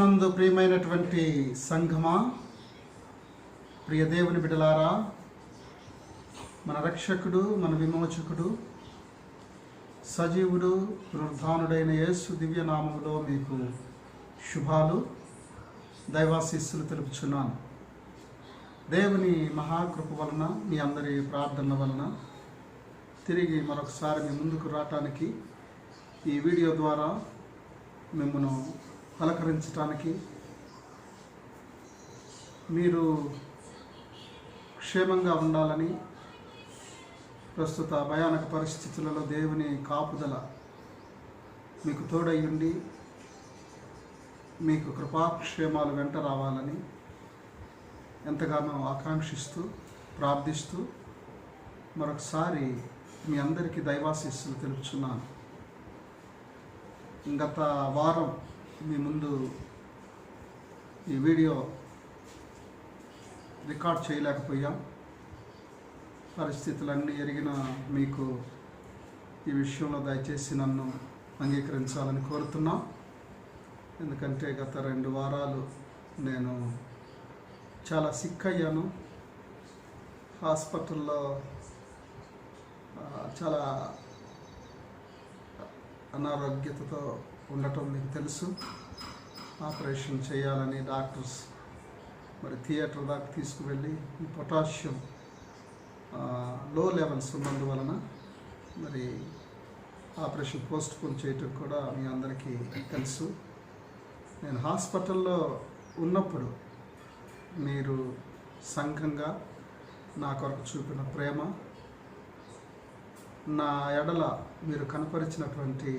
యేసునందు ప్రియమైనటువంటి సంఘమా, ప్రియ దేవుని బిడ్డలారా, మన రక్షకుడు, మన విమోచకుడు, సజీవుడు, పునరుద్ధానుడైన యేసు దివ్యనామములో మీకు శుభాలు, దైవాశీస్సులు తెలుపుచున్నాను. దేవుని మహాకృప వలన, మీ అందరి ప్రార్థన వలన తిరిగి మరొకసారి మీ ముందుకు రావటానికి, ఈ వీడియో ద్వారా మిమ్మల్ని పలకరించడానికి, మీరు క్షేమంగా ఉండాలని, ప్రస్తుత భయానక పరిస్థితులలో దేవుని కాపుదల మీకు తోడయ్యుండి మీకు కృపాక్షేమాలు వెంట రావాలని ఎంతగానో ఆకాంక్షిస్తూ ప్రార్థిస్తూ మరొకసారి మీ అందరికీ దైవాశీస్సులు తెలుపుచున్నాను. గత వారం మీ ముందు ఈ వీడియో రికార్డ్ చేయలేకపోయాం. పరిస్థితులన్నీ ఎరిగిన మీకు ఈ విషయంలో దయచేసి నన్ను అంగీకరించాలని కోరుతున్నాం. ఎందుకంటే గత 2 వారాలు నేను చాలా సిక్ అయ్యాను. హాస్పిటల్లో చాలా అనారోగ్యతతో ఉండటం మీకు తెలుసు. ఆపరేషన్ చేయాలని డాక్టర్స్ మరి థియేటర్ దాకా తీసుకువెళ్ళి ఈ పొటాషియం లో లెవెల్స్ ఉన్నందువలన మరి ఆపరేషన్ పోస్ట్పోన్ చేయటం కూడా మీ అందరికీ తెలుసు. నేను హాస్పిటల్లో ఉన్నప్పుడు మీరు సంఘంగా నా కొరకు చూపిన ప్రేమ, నా ఎడల మీరు కనపరిచినటువంటి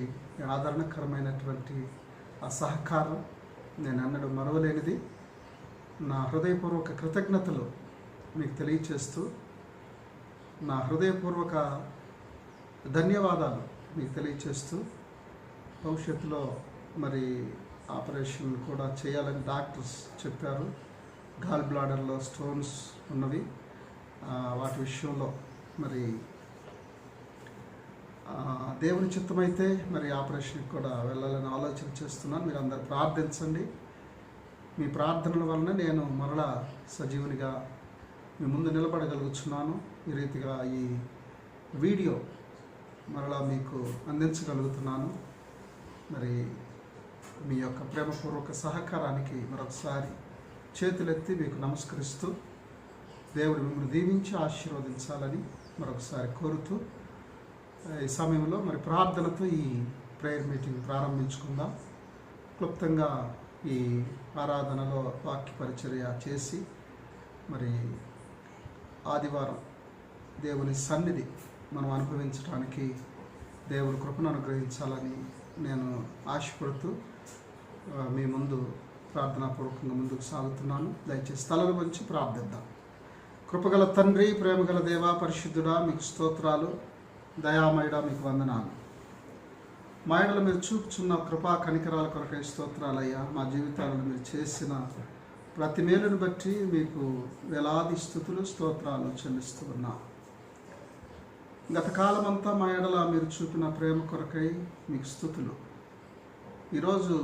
ఆదరణకరమైనటువంటి ఆ సహకారం నేను అన్నడం మరవలేనిది. నా హృదయపూర్వక కృతజ్ఞతలు మీకు తెలియచేస్తూ, నా హృదయపూర్వక ధన్యవాదాలు మీకు తెలియచేస్తూ, భవిష్యత్తులో మరి ఆపరేషన్ కూడా చేయాలని డాక్టర్స్ చెప్పారు. గాల్ బ్లాడర్లో స్టోన్స్ ఉన్నవి. వాటి విషయంలో మరి దేవుని చిత్తమైతే మరి ఆపరేషన్కి కూడా వెళ్ళాలని ఆలోచన చేస్తున్నాను. మీరు అందరు ప్రార్థించండి. మీ ప్రార్థనల వలన నేను మరలా సజీవునిగా మీ ముందు నిలబడగలుగుతున్నాను. ఈ రీతిగా ఈ వీడియో మరలా మీకు అందించగలుగుతున్నాను. మరి మీ యొక్క ప్రేమపూర్వక సహకారానికి మరొకసారి చేతులెత్తి మీకు నమస్కరిస్తూ, దేవుడు మిమ్మల్ని దీవించి ఆశీర్వదించాలని మరొకసారి కోరుతూ, ఈ సమయంలో మరి ప్రార్థనతో ఈ ప్రేయర్ మీటింగ్ ప్రారంభించుకుందాం. క్లుప్తంగా ఈ ఆరాధనలో వాక్య పరిచర్య చేసి మరి ఆదివారం దేవుని సన్నిధి మనం అనుభవించడానికి దేవుని కృపను అనుగ్రహించాలని నేను ఆశపడుతూ మీ ముందు ప్రార్థనాపూర్వకంగా ముందుకు సాగుతున్నాను. దయచేసి తలలు వంచి ప్రార్థిద్దాం. కృపగల తండ్రి, ప్రేమగల దేవా, పరిశుద్ధుడా, మీకు స్తోత్రాలు. దయామయుడా, మీకు వందనాలు. మా ఎడల మీరు చూపుచున్న కృపా కనికరాల కొరకై స్తోత్రాలయ్యా. మా జీవితాలను మీరు చేసిన ప్రతి మేలును బట్టి మీకు వేలాది స్తుతులు, స్తోత్రాలు చెల్లిస్తూ ఉన్నాం. గత కాలమంతా మా ఎడల మీరు చూపిన ప్రేమ కొరకై మీకు స్తుతులు. ఈరోజు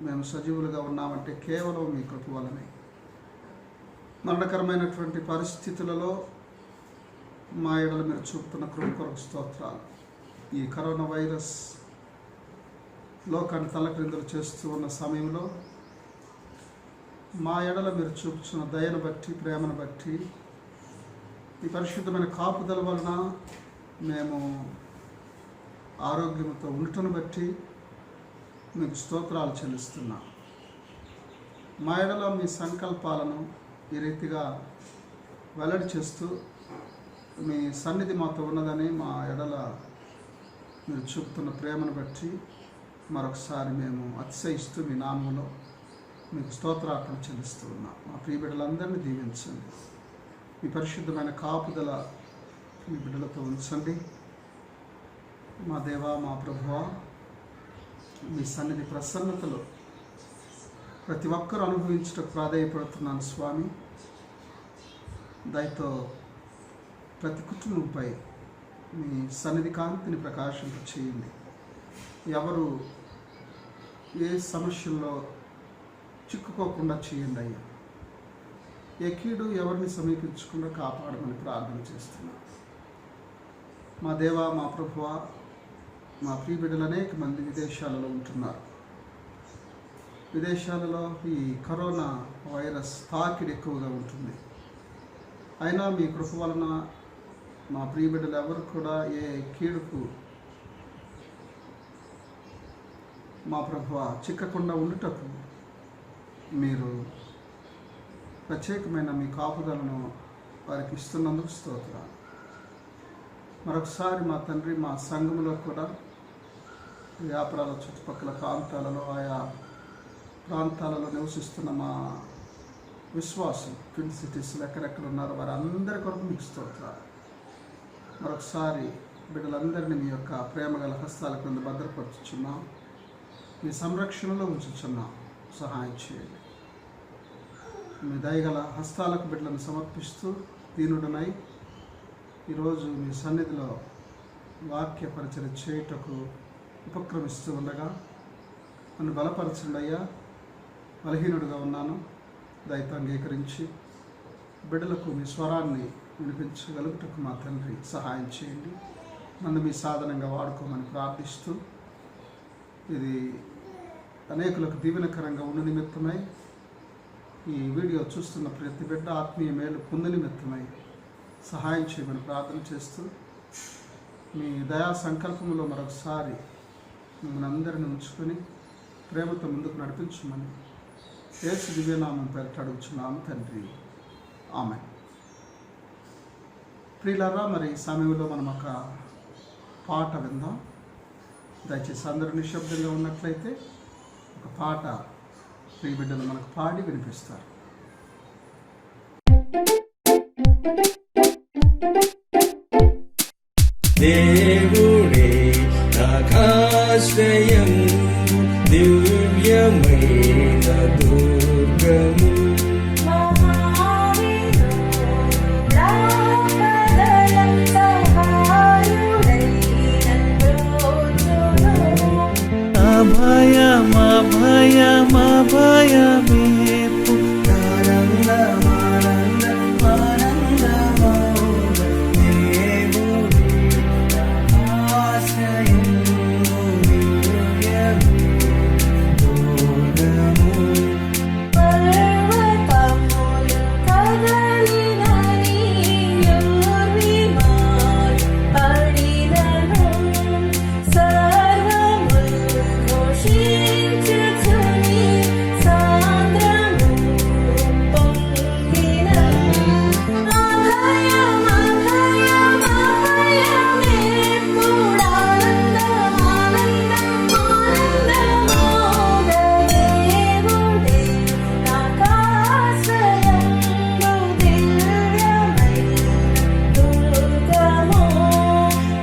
మేము సజీవులుగా ఉన్నామంటే కేవలం మీ కృప వలనే. మరణకరమైనటువంటి పరిస్థితులలో మా ఎడల మీరు చూపుతున్న కృప కొరకు స్తోత్రాలు. ఈ కరోనా వైరస్ లోకాన్ని తలక్రిందులు చేస్తూ ఉన్న సమయంలో మా ఎడల మీరు చూపుతున్న దయను బట్టి, ప్రేమను బట్టి, ఈ పరిశుద్ధమైన కాపుదల వలన మేము ఆరోగ్యంతో ఉండటను బట్టి మీకు స్తోత్రాలు చెల్లిస్తున్నాం. మా ఎడల మీ సంకల్పాలను ఈ రీతిగా వెల్లడి చేస్తూ, మీ సన్నిధి మాతో ఉన్నదని మా ఎడల మీరు చూపుతున్న ప్రేమను బట్టి మరొకసారి మేము అతిశయిస్తూ మీ నామంలో మీకు స్తోత్రార్పణ చెల్లిస్తూ ఉన్నాం. మా ప్రియ బిడ్డలందరినీ దీవించండి. మీ పరిశుద్ధమైన కాపుదల మీ బిడ్డలతో ఉంచండి. మా దేవా, మా ప్రభువా, మీ సన్నిధి ప్రసన్నతలో ప్రతి ఒక్కరూ అనుభవించటకు ప్రాధేయపడుతున్నాను స్వామి. దయతో ప్రతి కుటుంబంపై మీ సన్నిధి కాంతిని ప్రకాశింప చేయండి. ఎవరు ఏ సమస్యల్లో చిక్కుకోకుండా చేయండి అయ్యా. ఏ కీడు ఎవరిని సమీపించకుండా కాపాడమని ప్రార్థన చేస్తున్నాను. మా దేవా, మా ప్రభువా, మా ప్రియ బిడ్డలు అనేక మంది విదేశాలలో ఉంటున్నారు. విదేశాలలో ఈ కరోనా వైరస్ తాకిడి ఎక్కువగా ఉంటుంది. అయినా మీ కృప వలన మా ప్రియ బిడ్డలు ఎవరు కూడా ఏ కీడుకు మా ప్రభువా చిక్కకుండా ఉండుటకు మీరు ప్రత్యేకమైన మీ కాపుదలను వారికి ఇస్తున్నందుకు స్తోత్రాలు. మరొకసారి మా తండ్రి, మా సంఘములో కూడా వ్యాపారాల చుట్టుపక్కల ప్రాంతాలలో, ఆయా ప్రాంతాలలో నివసిస్తున్న మా విశ్వాసం ట్విన్ సిటీస్లో ఎక్కడెక్కడ ఉన్నారో వారందరి కొరకు మీకు స్తోత్రాలు. మరొకసారి బిడ్డలందరినీ మీ యొక్క ప్రేమగల హస్తాల క్రింద భద్రపరుచుచున్నాం, మీ సంరక్షణలో ఉంచుచున్నాం. సహాయం చేయండి. మీ దయగల హస్తాలకు బిడ్డలను సమర్పిస్తూ దీనుడనై ఈరోజు మీ సన్నిధిలో వాక్య పరిచయం చేయుటకు ఉపక్రమిస్తూ ఉండగా నన్ను బలపరచండి అయ్యా. బలహీనుడిగా ఉన్నాను, దయతో అంగీకరించి బిడ్డలకు మీ స్వరాన్ని వినిపించగలుగుటకు మా తండ్రి సహాయం చేయండి. నన్ను మీ సాధనంగా వాడుకోమని ప్రార్థిస్తూ, ఇది అనేకులకు దీవెనకరంగా ఉండు నిమిత్తమై, ఈ వీడియో చూస్తున్న ప్రతి బిడ్డ ఆత్మీయ మేలు పొందు నిమిత్తమై సహాయం చేయమని ప్రార్థన చేస్తూ, మీ దయా సంకల్పంలో మరొకసారి మిమ్మల్ని అందరిని ఉంచుకొని ప్రేమతో ముందుకు నడిపించమని యేసు దివ్యనామం పేరిట అడుగుచున్నాము తండ్రి. ఆమేన్. ప్రియులారా, మరి ఈ సమయంలో మనం ఒక పాట విందాం. దయచేసి అందరూ నిశ్శబ్దంగా ఉన్నట్లయితే ఒక పాట ప్రియ బిడ్డలు మనకు పాడి వినిపిస్తారు. దేవుడే నాకాశ్రయం, దివ్యమైన దుర్గము. అభయమేపు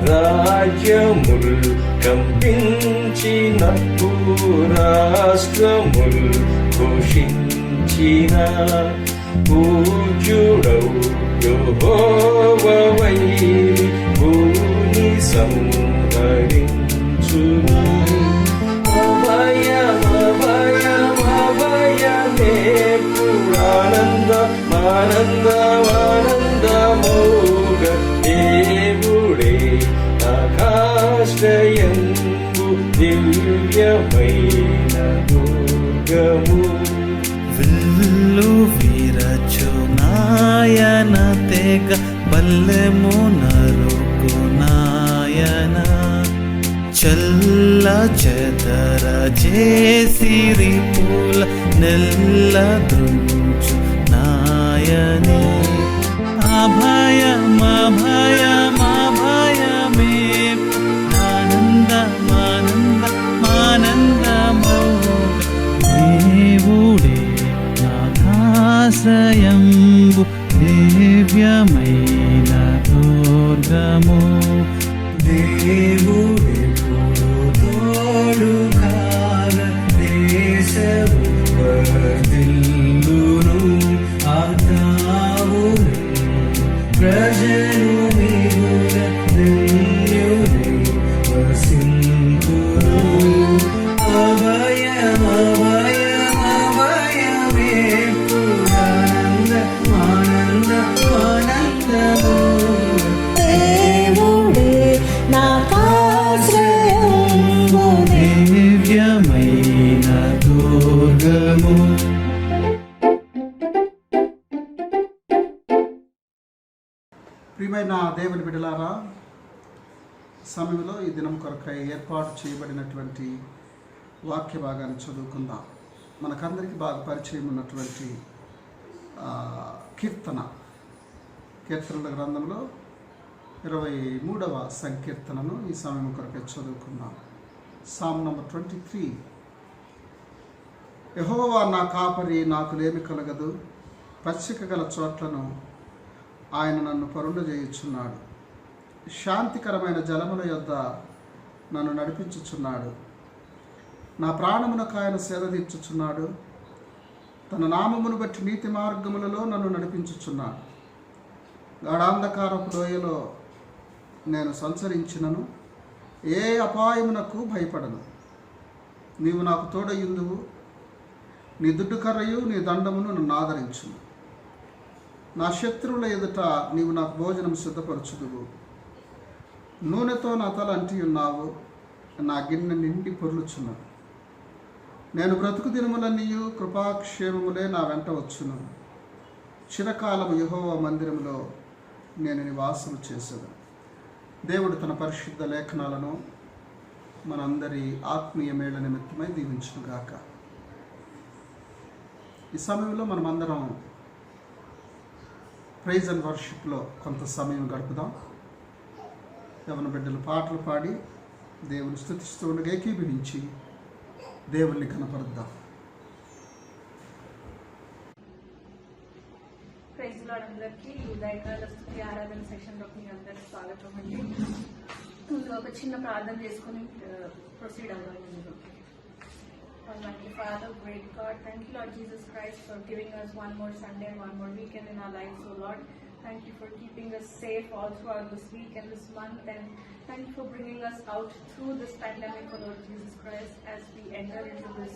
రాజ్యముల్ కంపించిన రాష్ట్రముల్ ఘోషించిన పూజ్యుడవు యెహోవా భూమి సంహరించును. అభయమే ఆనందమౌగ దేవుడే ఆకాశ్రయంబు, దివ్యమైన దుర్గము. విల్లు విరచు నాయన తెగ బల్లెము నరుకు నాయన, చల్ల చెదర చేసిరి పూల నెల్ల దృంచు నాయనే. అభయమే ఆనందమౌగ దేవుడే ఆకాశ్రయంబు, దివ్యమైన దుర్గము. దేవుడెప్పుడు తోడు కాగ దేశము వర్ధిల్లును. ఆజ్ఞావును ప్రజలు మిగులు బిడ్డలారా, సమయంలో ఈ దినం కొరకై ఏర్పాటు చేయబడినటువంటి వాక్య భాగాన్ని చదువుకుందాం. మనకందరికీ బాగా పరిచయం ఉన్నటువంటి కీర్తనల గ్రంథంలో 23వ సంకీర్తనను ఈ సమయం కొరకై చదువుకుందాం. Sam number 23. యెహోవా నా కాపరి, నాకు లేమి కలగదు. పచ్చిక గల చోట్లను ఆయన నన్ను పరుండజేయుచున్నాడు. శాంతికరమైన జలముల యొద్ద నన్ను నడిపించుచున్నాడు. నా ప్రాణమునకు ఆయన సేద తీర్చుచున్నాడు. తన నామమును బట్టి నీతి మార్గములలో నన్ను నడిపించుచున్నాడు. గాఢాంధకారపు లోయలో నేను సంచరించినను ఏ అపాయమునకు భయపడను. నీవు నాకు తోడయుందువు. నీ దుడ్డు కర్రయు నీ దండమును నన్ను ఆదరించును. నా శత్రువుల ఎదుట నీవు నాకు భోజనం సిద్ధపరచుదువు. నూనెతో నా తల అంటి ఉన్నావు. నా గిన్నె నిండి పొర్లుచున్నది. నేను బ్రతుకు దినములన్నీయు కృపాక్షేమములే నా వెంట వచ్చును. చిరకాలము యెహోవా మందిరములో నేను నివాసము చేసేది. దేవుడు తన పరిశుద్ధ లేఖనాలను మనందరి ఆత్మీయ మేళ నిమిత్తమై దీవించునుగాక. ఈ సమయంలో మనమందరం ప్రైజ్ అండ్ వర్షిప్లో కొంత సమయం గడుపుదాం. యవన బిడ్డలు పాటలు పాడి దేవుని స్తుతిస్తూ ఉండగా ఏకీభవించి దేవుణ్ణి కనపరుద్దాం. ప్రైజ్ లార్డ్ అందరికీ ఈ ఉదయకాల స్తుతి ఆరాధన సెషన్లోకి మీ అందరికీ స్వాగతం అండి. ముందు ఒక చిన్న ప్రార్థన చేసుకుని ప్రొసీడ్ అవ్వాలి. Almighty Father, great God, thank you, Lord Jesus Christ, for giving us one more Sunday and one more weekend in our lives, oh Lord. Thank you for keeping us safe all throughout this week and this month, and thank you for bringing us out through this pandemic, oh Lord Jesus Christ, as we enter into this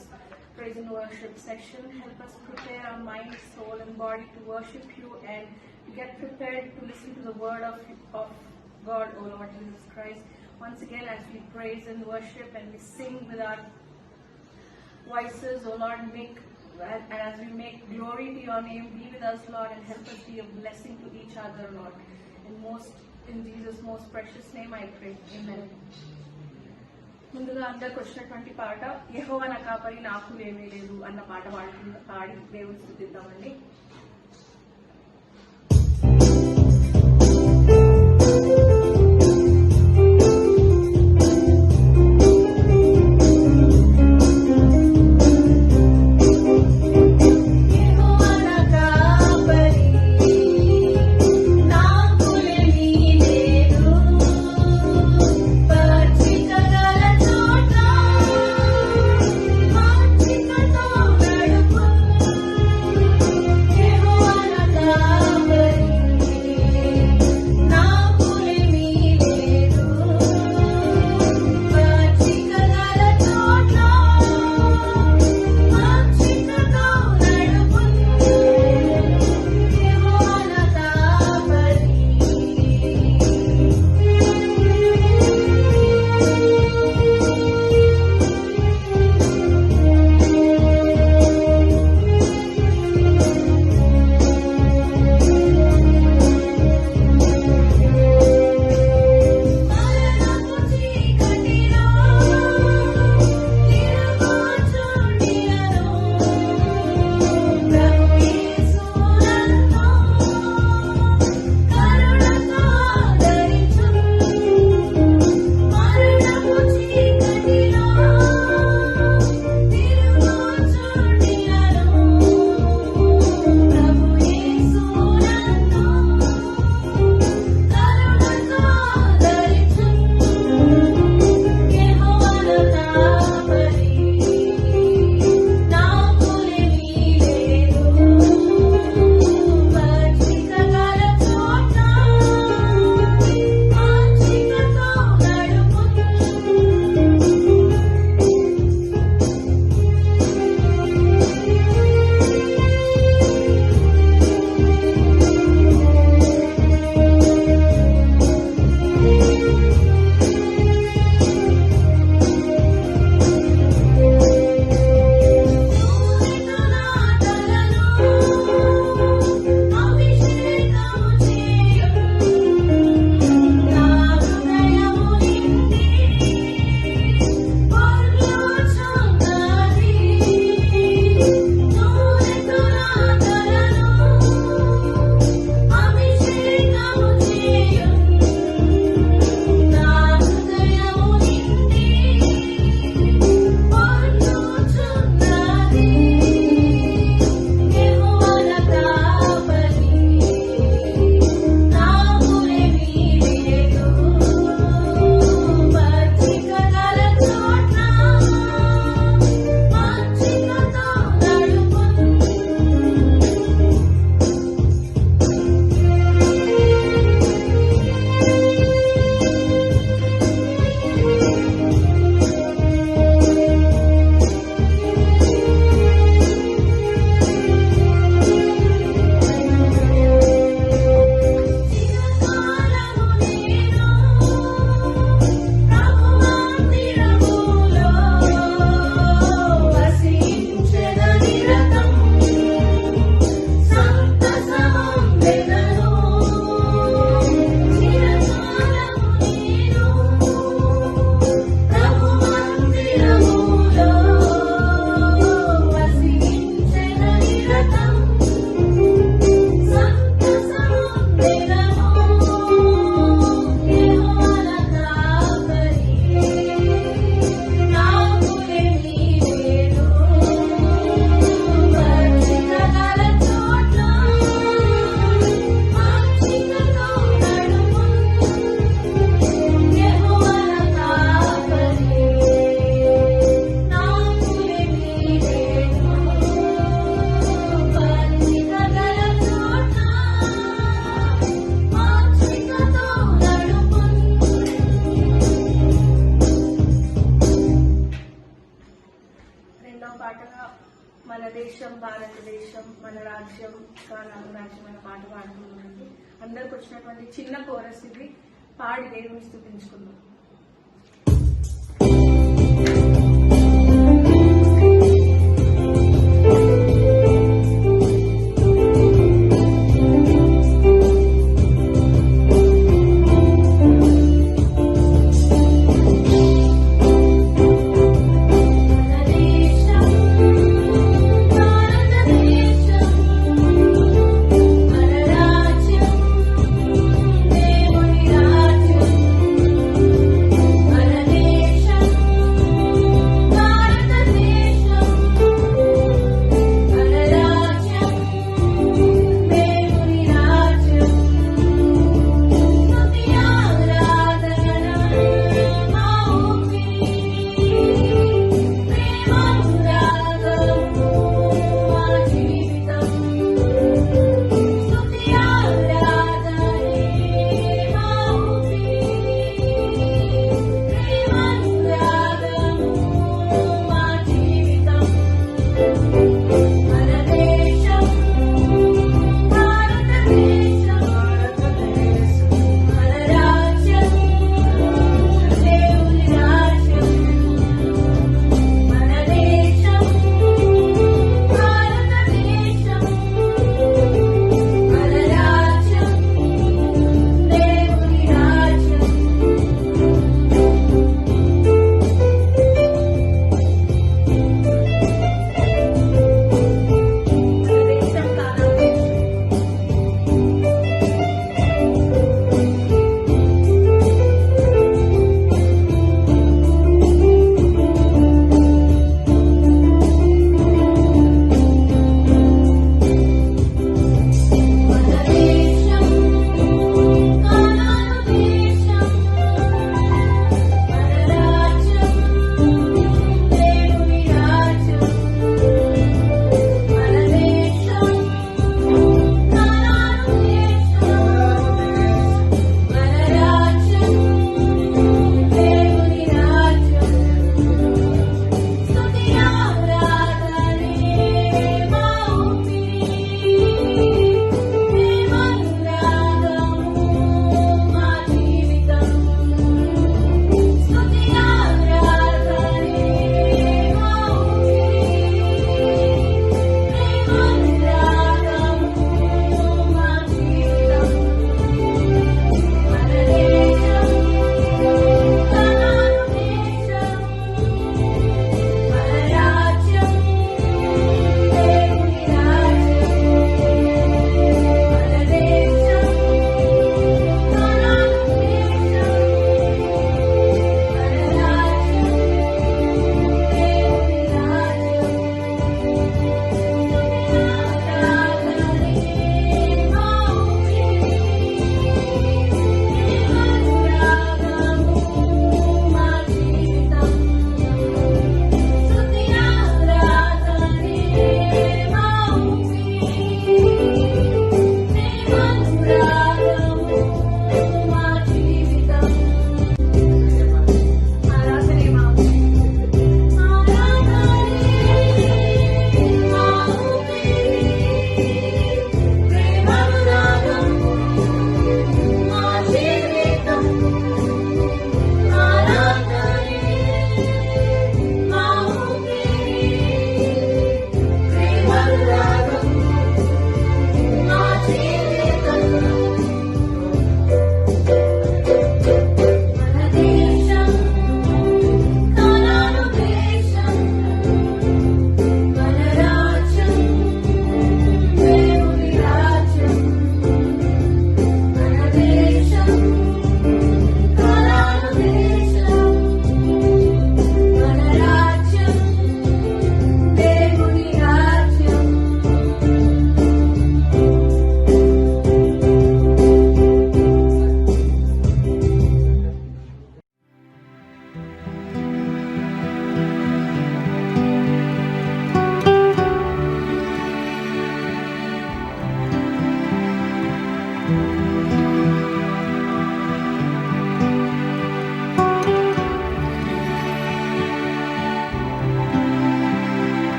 praise and worship session. Help us prepare our mind, soul and body to worship you and get prepared to listen to the word of God, oh Lord Jesus Christ. Once again, as we praise and worship and we sing with our voices, oh Lord, and as we make glory to your name, be with us, Lord, and help us be a blessing to each other, Lord. In Jesus' most precious name I pray. Amen. ముందుగా అందరికి వచ్చినటువంటి పాట యెహోవా నా కాపరి నాకు Lamy లేదు అన్న పాట పాడి దేవుని స్తుతిద్దామండి. Yeah. మన దేశం భారతదేశం మన రాజ్యం కాలం రాజ్యం అనే పాట పాడుతున్నామండి. అందరికి వచ్చినటువంటి చిన్న కోరస్ ఇది, పాడి దేవుని స్తుతించుకుందాం. మన రాజ్యం దేవుని రాజ్యం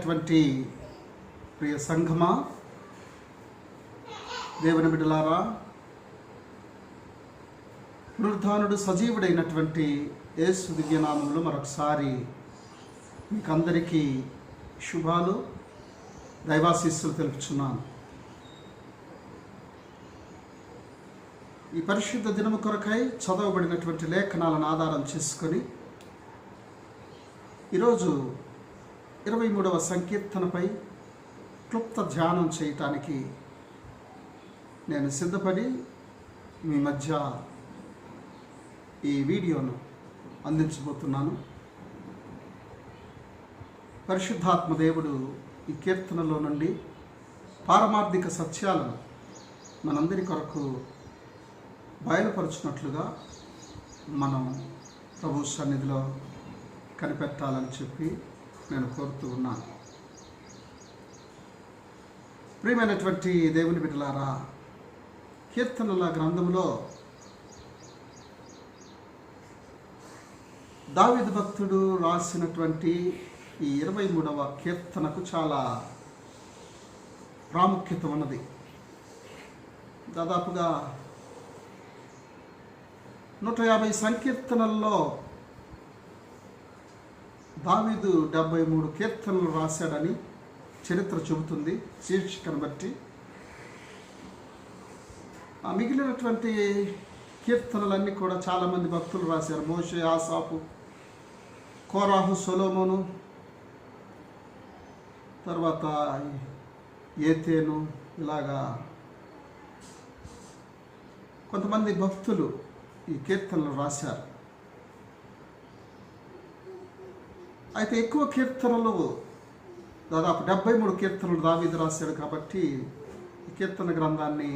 ప్రియమైనటువంటి ప్రియ సంఘమా, దేవుని బిడ్డలారా, పునరుద్ధానుడు సజీవుడైనటువంటి యేసు దివ్యనామంలో మరొకసారి మీకందరికీ శుభాలు, దైవాశీస్సులు తెలుపుచున్నాను. ఈ పరిశుద్ధ దినము కొరకై చదవబడినటువంటి లేఖనాలను ఆధారం చేసుకొని ఈరోజు 23వ సంకీర్తనపై క్లుప్త ధ్యానం చేయటానికి నేను సిద్ధపడి మీ మధ్య ఈ వీడియోను అందించబోతున్నాను. పరిశుద్ధాత్మ దేవుడు ఈ కీర్తనలో నుండి పారమార్థిక సత్యాలను మనందరి కొరకు బయలుపరుచినట్లుగా మనం ప్రభు సన్నిధిలో కనిపెట్టాలని చెప్పి నేను కోరుతూ ఉన్నాను. ప్రియమైనటువంటి దేవుని బిడ్డలారా, కీర్తనల గ్రంథంలో దావీదు భక్తుడు రాసినటువంటి ఈ 23వ కీర్తనకు చాలా ప్రాముఖ్యత ఉన్నది. దాదాపుగా 150 సంకీర్తనల్లో దావీదు 73 కీర్తనలు రాశాడని చరిత్ర చెబుతుంది శీర్షికను బట్టి. ఆ మిగిలినటువంటి కీర్తనలన్నీ కూడా చాలామంది భక్తులు రాశారు. మోషే, ఆసాపు, కోరాహు, సొలొమోను, తర్వాత ఏతేను, ఇలాగా కొంతమంది భక్తులు ఈ కీర్తనలు రాశారు. అయితే ఎక్కువ కీర్తనలు, దాదాపు 73 కీర్తనలు దావీదు రాశాడు కాబట్టి ఈ కీర్తన గ్రంథాన్ని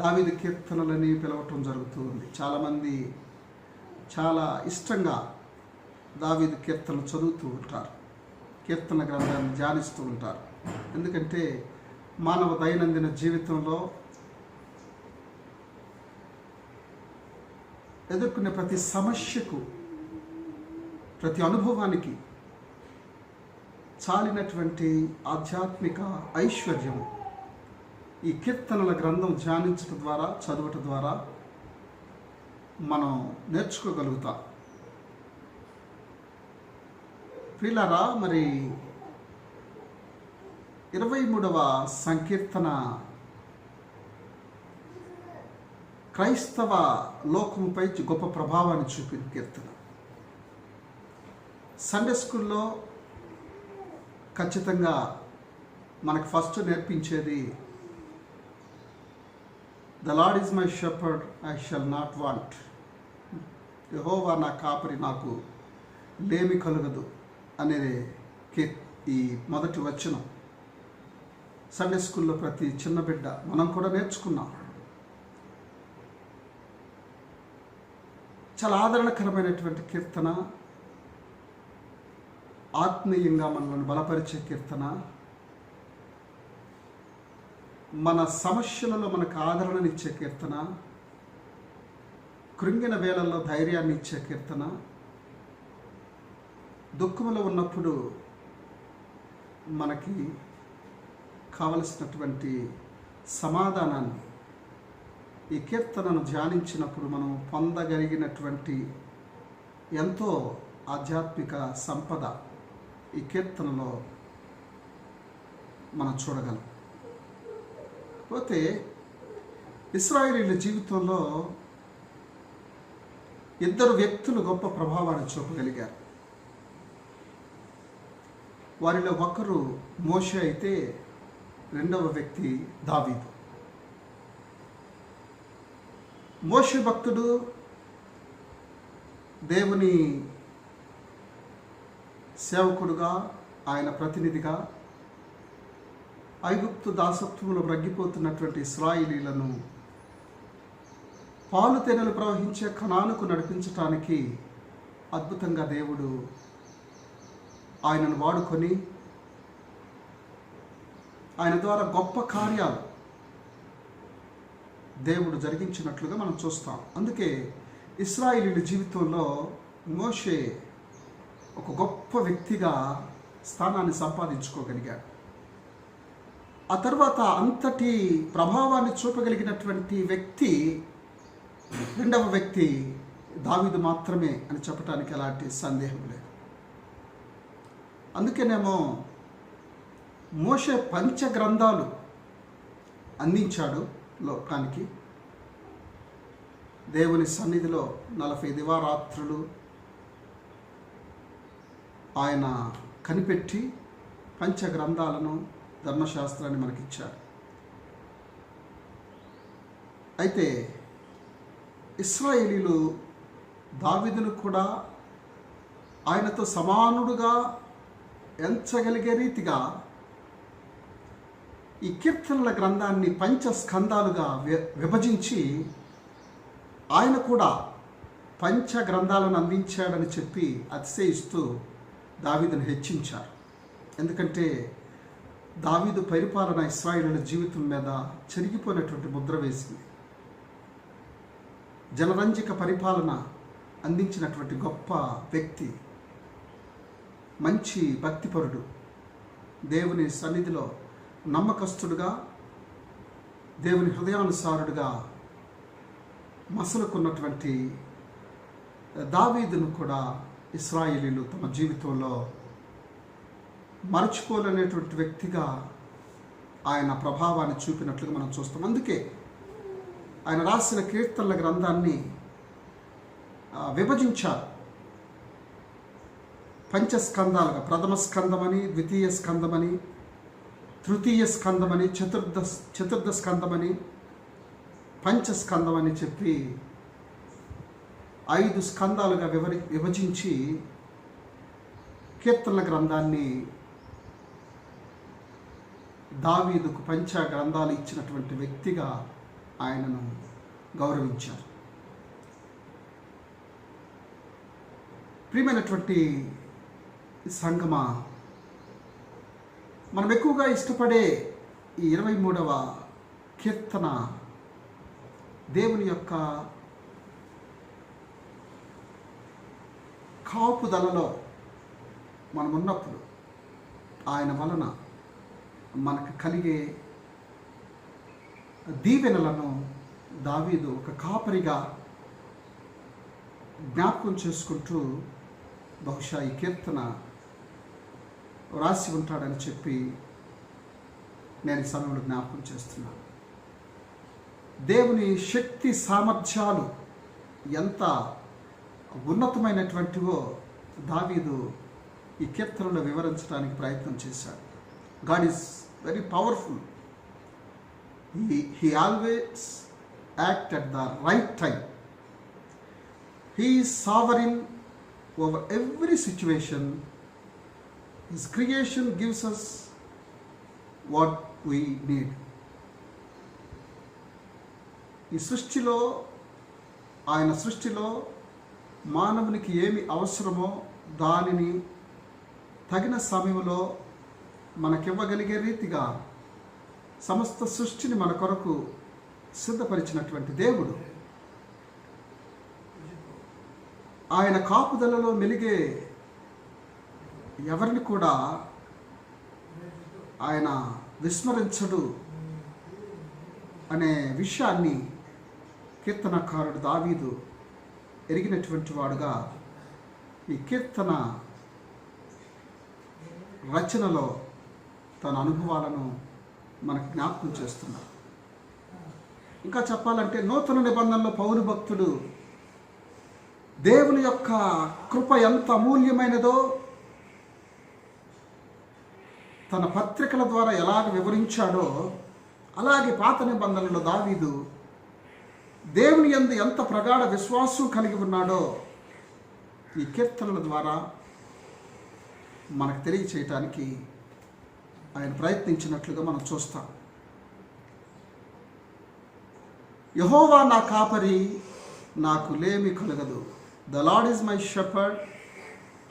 దావీదు కీర్తనలని పిలవటం జరుగుతుంది. చాలామంది చాలా ఇష్టంగా దావీదు కీర్తనలు చదువుతూ ఉంటారు, కీర్తన గ్రంథాన్ని ధ్యానిస్తూ ఉంటారు. ఎందుకంటే మానవ దైనందిన జీవితంలో ఎదుర్కొనే ప్రతి సమస్యకు, ప్రతి అనుభవానికి చాలినటువంటి ఆధ్యాత్మిక ఐశ్వర్యం ఈ కీర్తనల గ్రంథం ధ్యానించడం ద్వారా, చదవటం ద్వారా మనం నేర్చుకోగలుగుతాం. ప్రియులారా, మరి 23వ సంకీర్తన క్రైస్తవ లోకంపై గొప్ప ప్రభావాన్ని చూపిన కీర్తన. సండే స్కూల్లో ఖచ్చితంగా మనకు ఫస్ట్ నేర్పించేది the Lord is my shepherd, I shall not want. యెహోవా నా కాపరి, నాకు లేమి కలుగదు అనేది ఈ మొదటి వచనం. సండే స్కూల్లో ప్రతి చిన్న బిడ్డ మనం కూడా నేర్చుకున్నాం. చాలా ఆదరణకరమైనటువంటి కీర్తన, ఆత్మీయంగా మనల్ని బలపరిచే కీర్తన, మన సమస్యలలో మనకు ఆదరణనిచ్చే కీర్తన, కృంగిన వేళల్లో ధైర్యాన్ని ఇచ్చే కీర్తన, దుఃఖంలో ఉన్నప్పుడు మనకి కావలసినటువంటి సమాధానాన్ని ఈ కీర్తనను ధ్యానించినప్పుడు మనం పొందగలిగినటువంటి ఎంతో ఆధ్యాత్మిక సంపద ఈ కీర్తనలో మనం చూడగలం. పోతే ఇశ్రాయేలీయుల జీవితంలో ఇద్దరు వ్యక్తులు గొప్ప ప్రభావాన్ని చూపగలిగారు. వారిలో ఒకరు మోషే అయితే రెండవ వ్యక్తి దావీదు. మోషే భక్తుడు దేవుని సేవకుడుగా, ఆయన ప్రతినిధిగా ఐగుప్తు దాసత్వంలో మ్రగ్గిపోతున్నటువంటి ఇశ్రాయేలీయులను పాలు తేనెలు ప్రవహించే కనానుకు నడిపించటానికి అద్భుతంగా దేవుడు ఆయనను వాడుకొని ఆయన ద్వారా గొప్ప కార్యాలు దేవుడు జరిగించినట్లుగా మనం చూస్తాం. అందుకే ఇశ్రాయేలీయుల జీవితంలో మోషే ఒక గొప్ప వ్యక్తిగా స్థానాన్ని సంపాదించుకోగలిగాడు. ఆ తర్వాత అంతటి ప్రభావాన్ని చూపగలిగినటువంటి వ్యక్తి, రెండవ వ్యక్తి దావీదు మాత్రమే అని చెప్పడానికి ఎలాంటి సందేహం లేదు. అందుకేనేమో మోషే పంచగ్రంథాలు అందించాడు లోకానికి. దేవుని సన్నిధిలో 40 దివారాత్రులు ఆయన కనిపెట్టి పంచగ్రంథాలను, ధర్మశాస్త్రాన్ని మనకిచ్చాడు. అయితే ఇశ్రాయేలీలు దావీదును కూడా ఆయనతో సమానుడుగా ఎంచగలిగే రీతిగా ఈ కీర్తనల గ్రంథాన్ని పంచస్కందాలుగా విభజించి ఆయన కూడా పంచ గ్రంథాలను అందించాడని చెప్పి అతిశయిస్తూ దావీదును హెచ్చించారు. ఎందుకంటే దావీదు పరిపాలన ఇశ్రాయేలుల జీవితం మీద చెరిగిపోయినటువంటి ముద్ర వేసింది. జనరంజక పరిపాలన అందించినటువంటి గొప్ప వ్యక్తి, మంచి భక్తిపరుడు, దేవుని సన్నిధిలో నమ్మకస్తుడుగా, దేవుని హృదయానుసారుడుగా మసలుకున్నటువంటి దావీదును కూడా ఇశ్రాయేలీలు తమ జీవితంలో మరచిపోలేనటువంటి వ్యక్తిగా ఆయన ప్రభావాన్ని చూపినట్లుగా మనం చూస్తాం. అందుకే ఆయన రాసిన కీర్తనల గ్రంథాన్ని విభజించారు పంచస్కందాలుగా. ప్రథమ స్కందమని, ద్వితీయ స్కందమని, తృతీయ స్కందమని, చతుర్థ స్కందమని, పంచస్కందమని చెప్పి 5 స్కందాలుగా విభజించి కీర్తనల గ్రంథాన్ని దావీదుకు పంచ గ్రంథాలు ఇచ్చినటువంటి వ్యక్తిగా ఆయనను గౌరవించారు. ప్రియమైనటువంటి సంగమా, మనం ఎక్కువగా ఇష్టపడే ఈ 23వ కీర్తన దేవుని యొక్క కాపుదలలో మనం ఉన్నప్పుడు ఆయన వలన మనకు కలిగే దీవెనలను దావీదు ఒక కాపరిగా జ్ఞాపకం చేసుకుంటూ బహుశా ఈ కీర్తన రాసి ఉంటాడని చెప్పి నేను ఈ సమయంలో జ్ఞాపకం చేస్తున్నాను. దేవుని శక్తి సామర్థ్యాలు ఎంత ఉన్నతమైనటువంటివో దావీదు ఈ కీర్తనలో వివరించడానికి ప్రయత్నం చేశాడు. God is very powerful. He always act at the right time. He is sovereign over every situation. His creation gives us what we need. ఈ సృష్టిలో, ఆయన సృష్టిలో మానవునికి ఏమి అవసరమో దానిని తగిన సమయంలో మనకివ్వగలిగే రీతిగా సమస్త సృష్టిని మన కొరకు సిద్ధపరిచినటువంటి దేవుడు. ఆయన కాపుదలలో మెలిగే ఎవరిని కూడా ఆయన విస్మరించడు అనే విషయాన్ని కీర్తనకారుడు దావీదు ఎరిగినటువంటి వాడుగా ఈ కీర్తన రచనలో తన అనుభవాలను మనకు జ్ఞాపకం చేస్తున్నారు. ఇంకా చెప్పాలంటే నూతన నిబంధనలో పౌలు భక్తుడు దేవుని యొక్క కృప ఎంత అమూల్యమైనదో తన పత్రికల ద్వారా ఎలాగ వివరించాడో, అలాగే పాత నిబంధనలో దావీదు దేవుని యందు ఎంత ప్రగాఢ విశ్వాసం కలిగి ఉన్నాడో ఈ కీర్తనల ద్వారా మనకు తెలియచేయటానికి ఆయన ప్రయత్నించినట్లుగా మనం చూస్తాం. యెహోవా నా కాపరి, నాకు లేమి కలగదు. The Lord is my shepherd,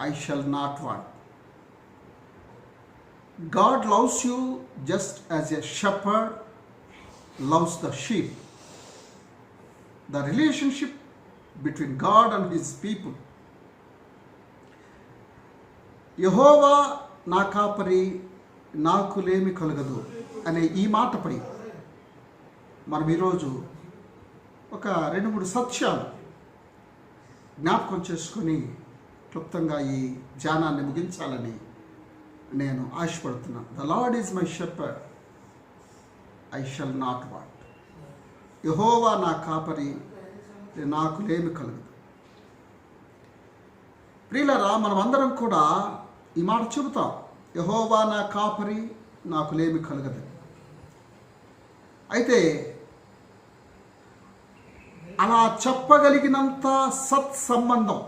I shall not want. God loves you just as a shepherd loves the sheep. The relationship between God and his people యెహోవా నా కాపరి, నాకు లేమి కలగదు అనే ఈ మాటపై మనం ఈరోజు ఒక 2-3 సత్యాలు జ్ఞాపకం చేసుకొని క్లుప్తంగా ఈ ధ్యానాన్ని ముగించాలని నేను ఆశపడుతున్నాను. The Lord is my shepherd, I shall not want. యెహోవా నా కాపరి, నాకు లేమి కలగదు. ప్రియులారా, మనం అందరం కూడా ఈ మాట చెబుతాం, యెహోవా నా కాపరి, నాకు లేమి కలగదు. అయితే అలా చెప్పగలిగినంత సత్సంబంధం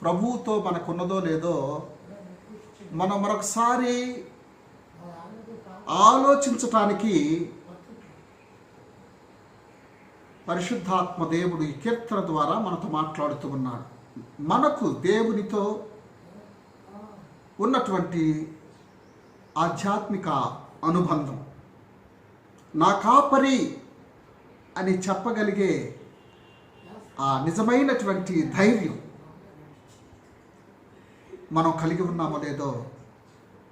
ప్రభువుతో మనకున్నదో లేదో మనం మరొకసారి ఆలోచించటానికి పరిశుద్ధాత్మ దేవుడు ఈ కీర్తన ద్వారా మనతో మాట్లాడుతూ ఉన్నాడు. మనకు దేవునితో ఉన్నటువంటి ఆధ్యాత్మిక అనుబంధం, నా కాపరి అని చెప్పగలిగే ఆ నిజమైనటువంటి ధైర్యం మనం కలిగి ఉన్నామో లేదో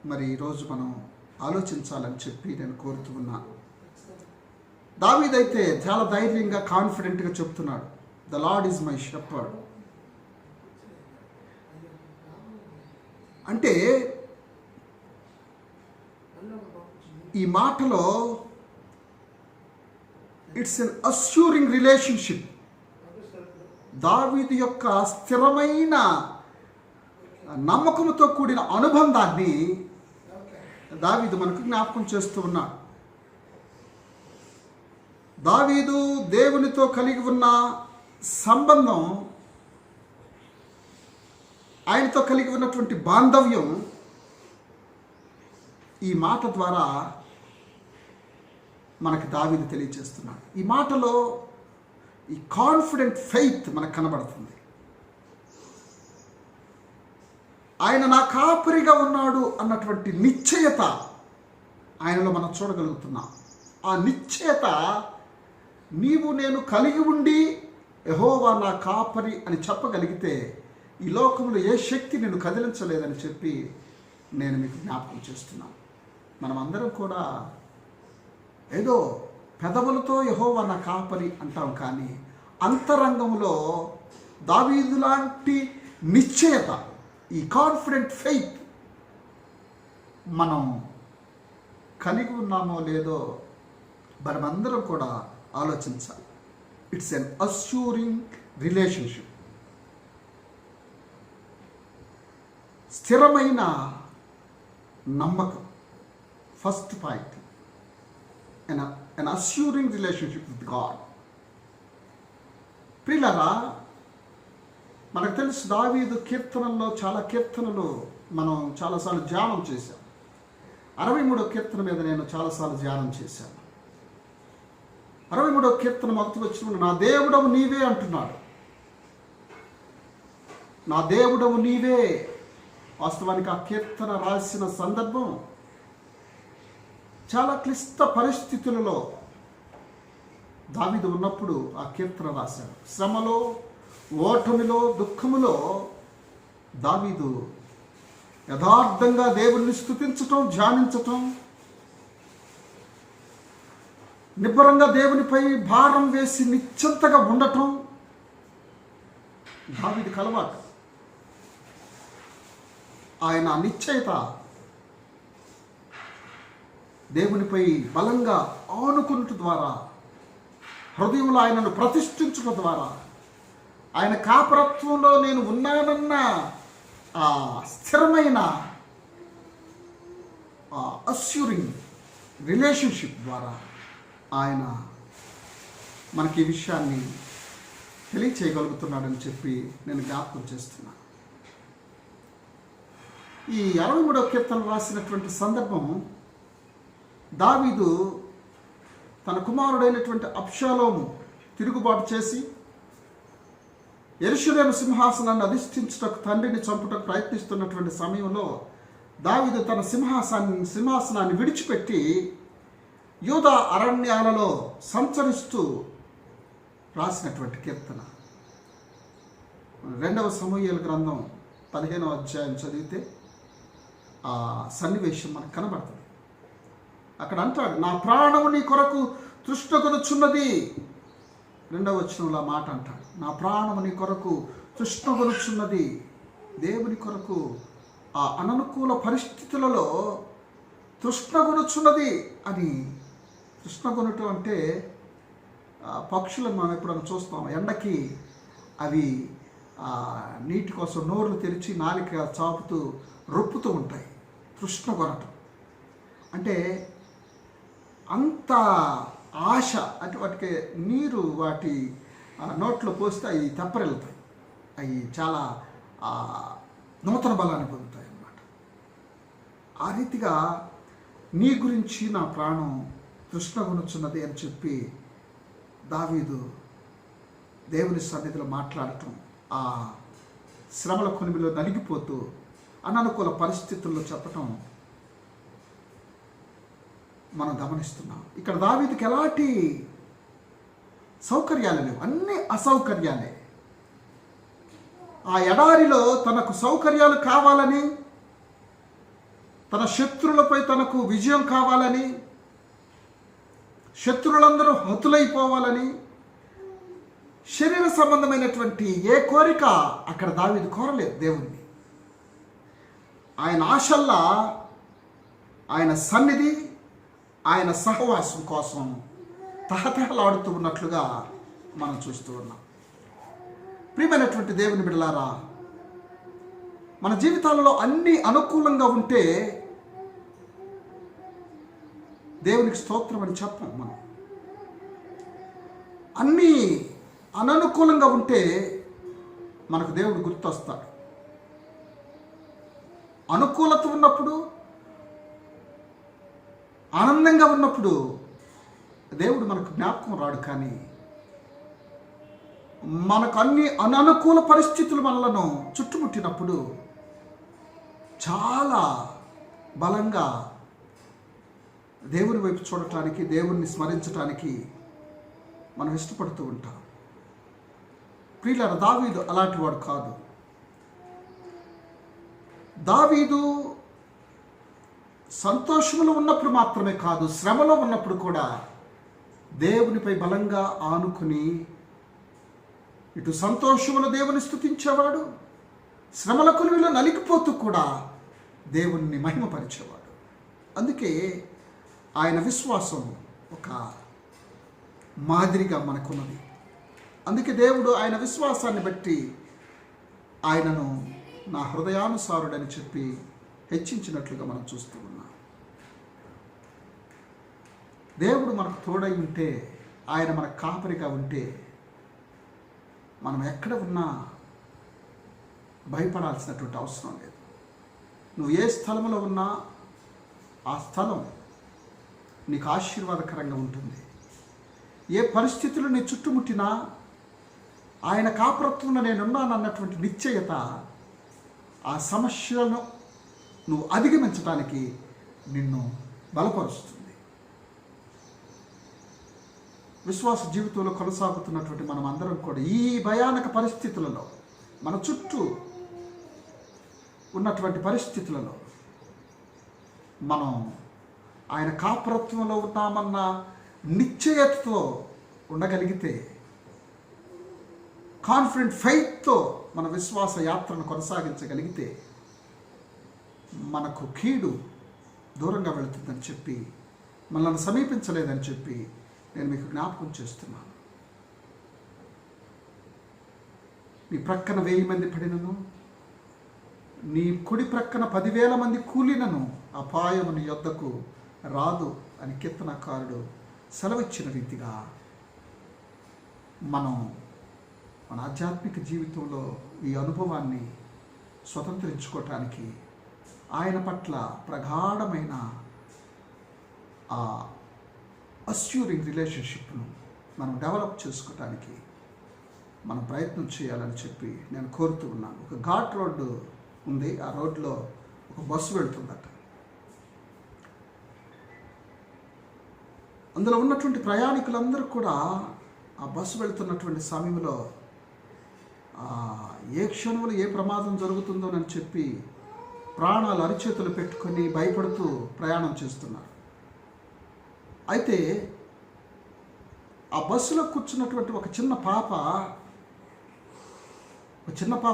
మరి ఈరోజు మనం ఆలోచించాలని చెప్పి నేను కోరుతూ ఉన్నాను. దావీదైతే చాలా ధైర్యంగా, కాన్ఫిడెంట్గా చెప్తున్నాడు, the Lord is my shepherd. అంటే ఈ మాటలో ఇట్స్ ఎన్ అస్యూరింగ్ రిలేషన్షిప్. దావీదు యొక్క స్థిరమైన నమ్మకంతో కూడిన అనుబంధాన్ని దావీదు మనకు జ్ఞాపకం చేస్తూ ఉన్నాడు. దావీదు దేవునితో కలిగి ఉన్న సంబంధం, ఆయనతో కలిగి ఉన్నటువంటి బాంధవ్యం ఈ మాట ద్వారా మనకి దావీదు తెలియజేస్తున్నాడు. ఈ మాటలో ఈ కాన్ఫిడెంట్ ఫెయిత్ మనకు కనబడుతుంది. ఆయన నా కాపరిగా ఉన్నాడు అన్నటువంటి నిశ్చయత ఆయనలో మనం చూడగలుగుతున్నాం. ఆ నిశ్చయత నీవు నేను కలిగి ఉండి యెహోవా నా కాపరి అని చెప్పగలిగితే ఈ లోకంలో ఏ శక్తి నిన్ను కదిలించలేదని చెప్పి నేను మీకు జ్ఞాపకం చేస్తున్నాను. మనం అందరం కూడా ఏదో పెదవులతో యెహోవా నా కాపరి అంటాం, కానీ అంతరంగంలో దావీదు లాంటి నిశ్చయత, ఈ కాన్ఫిడెంట్ ఫెయిత్ మనం కలిగి ఉన్నామో లేదో మనమందరం కూడా ఆలోచించాలి. It's an assuring relationship. స్థిరమైన నమ్మకం, first point. an assuring relationship with God. ప్రియులారా, మనకు తెలుసు దావీదు కీర్తనల్లో చాలా కీర్తనలు మనం చాలాసార్లు ధ్యానం చేశాం. 63వ కీర్తన మీద నేను చాలాసార్లు ధ్యానం చేశాను. 63వ కీర్తన మొదటి వచ్చిన నా దేవుడవు నీవే అంటున్నాడు. నా దేవుడవు నీవే. వాస్తవానికి ఆ కీర్తన రాసిన సందర్భం చాలా క్లిష్ట పరిస్థితులలో దావీదు ఉన్నప్పుడు ఆ కీర్తన రాశాడు. శ్రమలో, ఓటమిలో, దుఃఖములో దావీదు యథార్థంగా దేవుణ్ణి స్తుతించటం, ధ్యానించటం, నిబ్బరంగా దేవునిపై భారం వేసి నిశ్చింతగా ఉండటం దావీదుకి అలవాటు. ఆయన నిశ్చయత, దేవునిపై బలంగా ఆనుకున్నట్టు ద్వారా, హృదయంలో ఆయనను ప్రతిష్ఠించడం ద్వారా, ఆయన కాపరత్వంలో నేను ఉన్నానన్న ఆ స్థిరమైన అస్యూరింగ్ రిలేషన్షిప్ ద్వారా ఆయన మనకి ఈ విషయాన్ని తెలియచేయగలుగుతున్నాడని చెప్పి నేను జ్ఞాపకం చేస్తున్నాను. ఈ 63వ కీర్తన రాసినటువంటి సందర్భం దావీదు తన కుమారుడైనటువంటి అబ్షాలోము తిరుగుబాటు చేసి యెరూషలేము సింహాసనాన్ని అధిష్ఠించుటకు, తండ్రిని చంపుటకు ప్రయత్నిస్తున్నటువంటి సమయంలో దావీదు తన సింహాసనాన్ని విడిచిపెట్టి యూదా అరణ్యాలలో సంచరిస్తూ రాసినటువంటి కీర్తన. 2వ సమూయేలు గ్రంథం 15వ అధ్యాయం చదివితే ఆ సన్నివేశం మనకు కనబడుతుంది. అక్కడ అంటాడు, నా ప్రాణము నీ కొరకు తృష్ణగొనుచున్నది. 2వ వచనంలో మాట అంటాడు, నా ప్రాణము నీ కొరకు తృష్ణగొనుచున్నది. దేవుని కొరకు ఆ అననుకూల పరిస్థితులలో తృష్ణగొనుచున్నది అని. తృష్ణగొనుట అంటే పక్షులను మనం ఎప్పుడైనా చూస్తాం, ఎండకి అవి నీటి కోసం నోరులు తెరిచి నాలిక చాపుతూ రొప్పుతూ ఉంటాయి. తృష్ణగొనటం అంటే అంత ఆశ, అంటే వాటికి నీరు వాటి నోట్లో పోస్తే అవి తెప్పరెళ్తాయి, అవి చాలా నూతన బలాన్ని పొందుతాయి అన్నమాట. ఆ రీతిగా నీ గురించి నా ప్రాణం తృష్ణగొనుచున్నది అని చెప్పి దావీదు దేవుని సన్నిధిలో మాట్లాడటం, ఆ శ్రమల కొనిమిలో నలిగిపోతూ అననుకూల పరిస్థితుల్లో చెప్పటం మనం గమనిస్తున్నాం. ఇక్కడ దావీదుకి ఎలాంటి సౌకర్యాలు లేవు, అన్నీ అసౌకర్యాలే. ఆ ఎడారిలో తనకు సౌకర్యాలు కావాలని, తన శత్రువులపై తనకు విజయం కావాలని, శత్రువులందరూ హతులైపోవాలని, శరీర సంబంధమైనటువంటి ఏ కోరిక అక్కడ దావీదు కోరలేదు దేవుణ్ణి. ఆయన ఆశల్లా ఆయన సన్నిధి, ఆయన సహవాసం కోసం తహతహలాడుతూ ఉన్నట్లుగా మనం చూస్తూ ఉన్నాం. ప్రియమైనటువంటి దేవుని బిడ్డలారా, మన జీవితాలలో అన్నీ అనుకూలంగా ఉంటే దేవునికి స్తోత్రం అని చెప్పం. మనం అన్నీ అననుకూలంగా ఉంటే మనకు దేవుడు గుర్తొస్తాడు. అనుకూలత ఉన్నప్పుడు, ఆనందంగా ఉన్నప్పుడు దేవుడు మనకు జ్ఞాపకం రాడు. కానీ మనకు అన్ని అననుకూల పరిస్థితులు మనలను చుట్టుముట్టినప్పుడు చాలా బలంగా దేవుని వైపు చూడటానికి, దేవుణ్ణి స్మరించటానికి మనం ఇష్టపడుతూ ఉంటాం. ప్రియులారా, దావీదు అలాంటి వాడు కాదు. దావీదు సంతోషంలో ఉన్నప్పుడు మాత్రమే కాదు, శ్రమలో ఉన్నప్పుడు కూడా దేవునిపై బలంగా ఆనుకుని ఇటు సంతోషములో దేవుని స్తుతించేవాడు, శ్రమల కొలువిలో నలిగిపోతూ కూడా దేవుణ్ణి మహిమపరిచేవాడు. అందుకే ఆయన విశ్వాసం ఒక మాదిరిగా మనకున్నది. అందుకే దేవుడు ఆయన విశ్వాసాన్ని బట్టి ఆయనను నా హృదయానుసారుడని చెప్పి హెచ్చించినట్లుగా మనం చూస్తూ ఉన్నాం. దేవుడు మనకు తోడై ఉంటే, ఆయన మనకు కాపరిగా ఉంటే, మనం ఎక్కడ ఉన్నా భయపడాల్సినటువంటి అవసరం లేదు. నువ్వు ఏ స్థలంలో ఉన్నా ఆ స్థలం నీకు ఆశీర్వాదకరంగా ఉంటుంది. ఏ పరిస్థితులు నీ చుట్టుముట్టినా ఆయన కాపురత్వంలో నేనున్నానన్నటువంటి నిశ్చయత ఆ సమస్యలను నువ్వు అధిగమించడానికి నిన్ను బలపరుస్తుంది. విశ్వాస జీవితంలో కొనసాగుతున్నటువంటి మనం అందరం కూడా ఈ భయానక పరిస్థితులలో, మన చుట్టూ ఉన్నటువంటి పరిస్థితులలో మనం ఆయన కాపురత్వంలో ఉన్నామన్న నిశ్చయతతో ఉండగలిగితే, కాన్ఫిడెంట్ ఫెయిత్తో మన విశ్వాస యాత్రను కొనసాగించగలిగితే మనకు కీడు దూరంగా వెళుతుందని చెప్పి, మనల్ని సమీపించలేదని చెప్పి నేను మీకు జ్ఞాపకం చేస్తున్నాను. నీ ప్రక్కన 1000 మంది పడినను, నీ కుడి ప్రక్కన 10,000 మంది కూలినను అపాయము నీ యొద్దకు రాదు అని కీర్తనకారుడు సెలవిచ్చిన రీతిగా మనం మన ఆధ్యాత్మిక జీవితంలో ఈ అనుభవాన్ని స్వతంత్రించుకోవటానికి, ఆయన పట్ల ప్రగాఢమైన ఆ అస్యూరింగ్ రిలేషన్షిప్ను మనం డెవలప్ చేసుకోవటానికి మనం ప్రయత్నం చేయాలని చెప్పి నేను కోరుతూ ఉన్నాను. ఒక ఘాట్ రోడ్డు ఉంది, ఆ రోడ్లో ఒక బస్సు వెళుతుందట. అందులో ఉన్నటువంటి ప్రయాణికులందరూ కూడా ఆ బస్సు వెళుతున్నటువంటి సమయంలో ఏ క్షణంలో ఏ ప్రమాదం జరుగుతుందోనని చెప్పి ప్రాణాలు అరిచేతులు పెట్టుకొని భయపడుతూ ప్రయాణం చేస్తున్నారు. అయితే ఆ బస్సులో కూర్చున్నటువంటి ఒక చిన్న పాప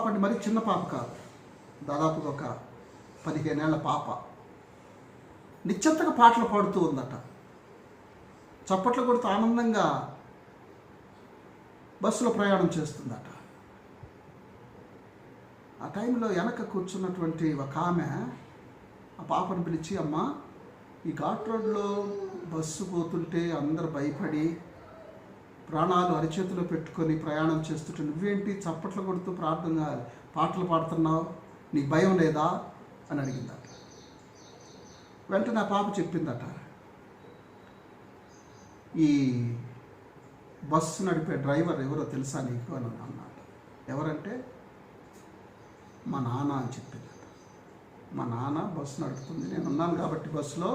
అంటే మరి చిన్న పాప కాదు, దాదాపుగా ఒక 15 ఏళ్ల పాప నిశ్చంతగా పాటలు పాడుతూ ఉందట. చప్పట్లు కొడుతూ ఆనందంగా బస్సులో ప్రయాణం చేస్తుందట. ఆ టైంలో వెనక కూర్చున్నటువంటి ఒక ఆమె ఆ పాపను పిలిచి, అమ్మ, ఈ ఘాట్ రోడ్లో బస్సు పోతుంటే అందరు భయపడి ప్రాణాలు అరిచేతిలో పెట్టుకొని ప్రయాణం చేస్తుంటే నువ్వేంటి చప్పట్లు కొడుతూ పాటలు పాడుతున్నావు, నీకు భయం లేదా అని అడిగిందట. వెంటనే ఆ పాప చెప్పిందట, ఈ బస్సు నడిపే డ్రైవర్ ఎవరో తెలుసా నీకు అని అన్నమాట. ఎవరంటే మా నాన్న అని చెప్పిందట. మా నాన్న బస్సు నడుపుతుంది, నేను ఉన్నాను కాబట్టి బస్సులో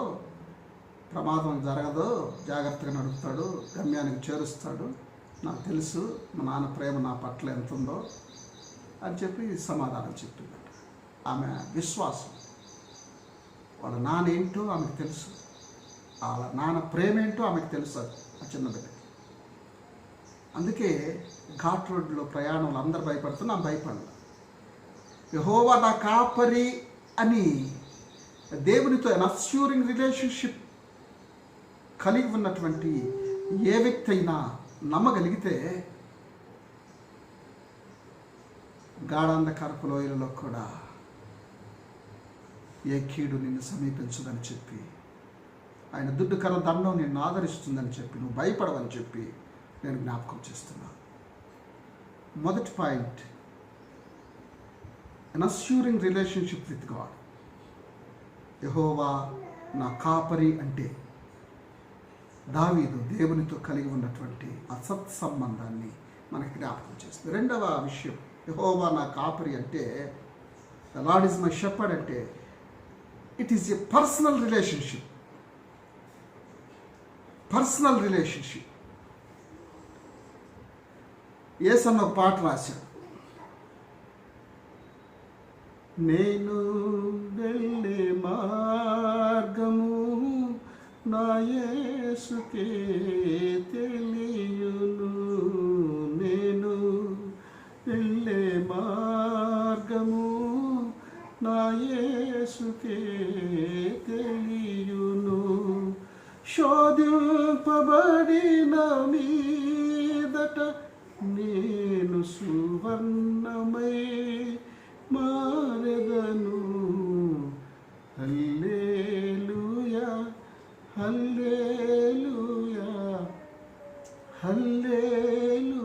ప్రమాదం జరగదు, జాగ్రత్తగా నడుపుతాడు, గమ్యానికి చేరుస్తాడు, నాకు తెలుసు మా నాన్న ప్రేమ నా పట్ల ఎంత ఉందో అని చెప్పి సమాధానం చెప్పిందట. ఆమె విశ్వాసం, వాళ్ళ నాన్న ఏంటో ఆమెకు తెలుసు, వాళ్ళ నాన్న ప్రేమ ఏంటో ఆమెకు తెలుసు ఆ చిన్న బిడ్డకి. అందుకే ఘాట్ రోడ్లో ప్రయాణంలో అందరు భయపడుతున్నా ఆమె భయపడదు. యెహోవా నా కాపరి అని దేవునితో అస్యూరింగ్ రిలేషన్షిప్ కలిగి ఉన్నటువంటి ఏ వ్యక్తి అయినా నమ్మగలిగితే గాఢాంధకారపు లోయలలో కూడా ఏ కీడు నిన్ను సమీపించదని చెప్పి, ఆయన దుడ్డుకర దండం నిన్ను ఆదరిస్తుందని చెప్పి, నువ్వు భయపడవని చెప్పి నేను జ్ఞాపకం చేస్తున్నాను. మొదటి point, an assuring relationship with God. యెహోవా నా కాపరి అంటే దావీదు దేవునితో కలిగి ఉన్నటువంటి ఆ సత్సంబంధాన్ని మనకి జ్ఞాపకం చేస్తుంది. రెండవ విషయం, యెహోవా నా కాపరి అంటే, the Lord is my shepherd అంటే it is a personal relationship. Personal relationship. Yesanna ఒక పాట రాశాడు, నేను వెళ్ళే మార్గము నా యేసుకే తెలియును, నేను వెళ్ళే మార్గము నా యేసుకే తెలియును, శోధింపబడిన మీదట నేను సువర్ణమై మారెదను, హల్లెలూయా హల్లెలూయా హల్లెలూయా.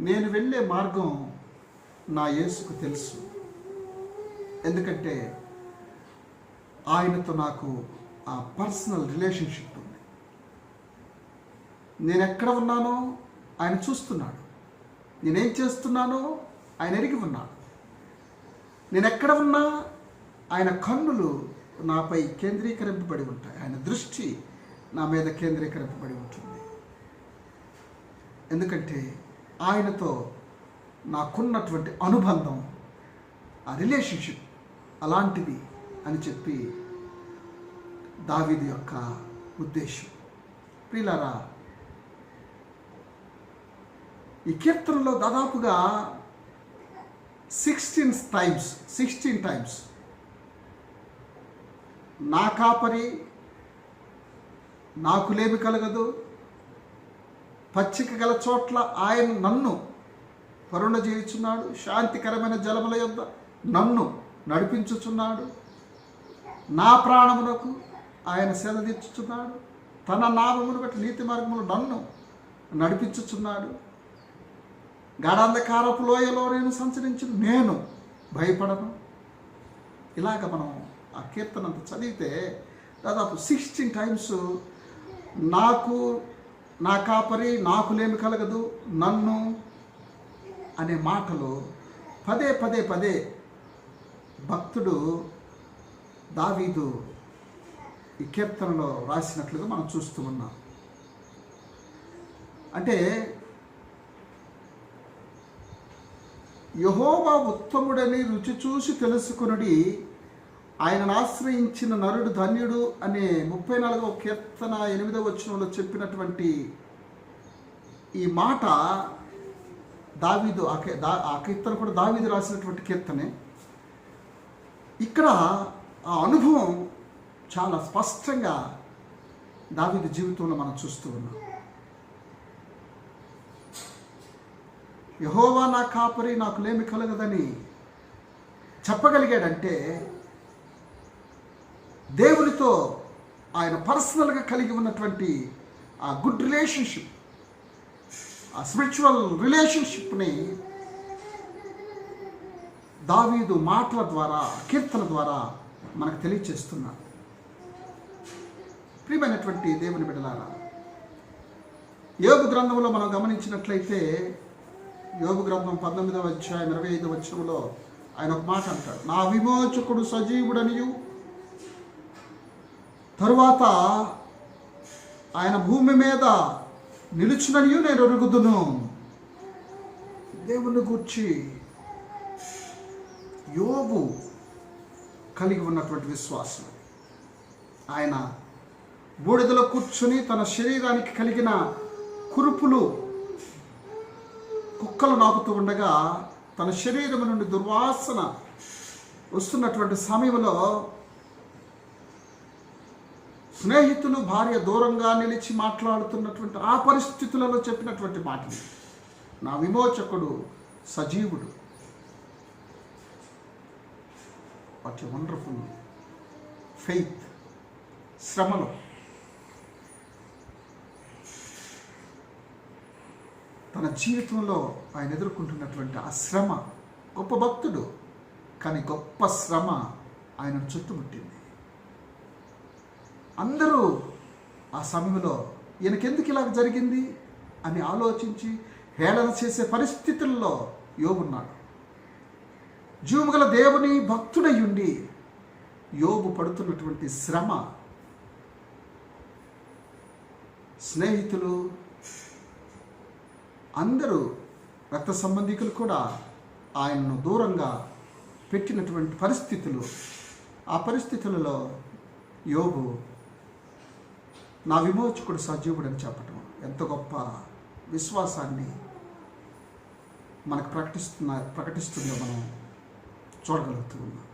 నేను వెళ్ళే మార్గం నా యేసుకు తెలుసు, ఎందుకంటే ఆయనతో నాకు ఆ పర్సనల్ రిలేషన్షిప్ ఉంది. నేను ఎక్కడ ఉన్నానో ఆయన చూస్తున్నాడు, నేనేం చేస్తున్నానో ఆయన ఎరిగి ఉన్నాడు, నేను ఎక్కడ ఉన్నా ఆయన కన్నులు నాపై కేంద్రీకరింపబడి ఉంటాయి, ఆయన దృష్టి నా మీద కేంద్రీకరింపబడి ఉంటుంది. ఎందుకంటే ఆయనతో నాకున్నటువంటి అనుబంధం, ఆ రిలేషన్షిప్ అలాంటిది అని చెప్పి దావీదు యొక్క ఉద్దేశం. ప్రియులారా, ఈ కీర్తనలో దాదాపుగా 16 టైమ్స్ నా కాపరి, నాకు లేమి కలగదు, పచ్చిక గల చోట్ల ఆయన నన్ను కరుణ చేయుచున్నాడు, శాంతికరమైన జలముల యొద్ద నన్ను నడిపించుచున్నాడు, నా ప్రాణమునకు ఆయన సెలదీర్చుచున్నాడు, తన నామమును బట్టి నీతి మార్గములు నన్ను నడిపించుచున్నాడు, గాఢాంధకారపు లోయలో నేను సంచరించిన నేను భయపడను. ఇలాగ మనం ఆ కీర్తనంతా చదివితే దాదాపు 16 టైమ్స్ నాకు, నా కాపరి, నాకు లేమి కలగదు, నన్ను అనే మాటలు పదే భక్తుడు దావీదు ఈ కీర్తనలో రాసినట్లుగా మనం చూస్తూ ఉన్నాం. అంటే యెహోవా ఉత్తముడని రుచి చూసి తెలుసుకొనుడి, ఆయనను ఆశ్రయించిన నరుడు ధన్యుడు అనే 34వ కీర్తన 8వ వచనంలో చెప్పినటువంటి ఈ మాట దావీదు ఆ కీర్తన కూడా దావీదు రాసినటువంటి కీర్తనే. ఇక్కడ ఆ అనుభవం చాలా స్పష్టంగా దావీదు జీవితంలో మనం చూస్తూ ఉన్నాం. యెహోవా నా కాపరి, నాకు లేమి కలగదని చెప్పగలిగాడంటే దేవునితో ఆయన పర్సనల్గా కలిగి ఉన్నటువంటి ఆ గుడ్ రిలేషన్షిప్, ఆ స్పిరిచువల్ రిలేషన్షిప్ని దావీదు మాటల ద్వారా, కీర్తన ద్వారా మనకు తెలియచేస్తున్నాడు. ప్రియమైనటువంటి దేవుని బిడ్డలారా, యోబు గ్రంథంలో మనం గమనించినట్లయితే యోబు గ్రంథం 19వ అధ్యాయం 25వ వచనంలో ఆయన ఒక మాట అంటాడు, నా విమోచకుడు సజీవుడనియు తరువాత ఆయన భూమి మీద నిలుచుననియు నేను ఎరుగుదును. దేవుని గూర్చి యోబు కలిగి ఉన్నటువంటి విశ్వాసం. ఆయన బూడిదలో కూర్చుని తన శరీరానికి కలిగిన కురుపులు కుక్కలు నాకుతూ ఉండగా తన శరీరం నుండి దుర్వాసన వస్తున్నటువంటి సమయంలో స్నేహితులు భార్య దూరంగా నిలిచి మాట్లాడుతున్నటువంటి ఆ పరిస్థితులలో చెప్పినటువంటి మాటలు, నా విమోచకుడు సజీవుడు. What a wonderful faith. శ్రమలో తన జీవితంలో ఆయన ఎదుర్కొంటున్నటువంటి ఆ శ్రమ, గొప్ప భక్తుడు కానీ గొప్ప శ్రమ ఆయనను చుట్టుముట్టింది. అందరూ ఆ సమయంలో ఈయనకెందుకు ఇలా జరిగింది అని ఆలోచించి హేళన చేసే పరిస్థితుల్లో యోబున్నాడు. జీవముగల దేవుని భక్తుడై ఉండి యోబు పడుతున్నటువంటి శ్రమ, స్నేహితులు అందరూ రక్త సంబంధికులు కూడా ఆయనను దూరంగా పెట్టినటువంటి పరిస్థితులు, ఆ పరిస్థితులలో యోబు నా విమోచకుడు సజీవుడని చెప్పటం ఎంత గొప్ప విశ్వాసాన్ని మనకు ప్రకటిస్తుందో మనం చూడగలుగుతూ ఉన్నాం.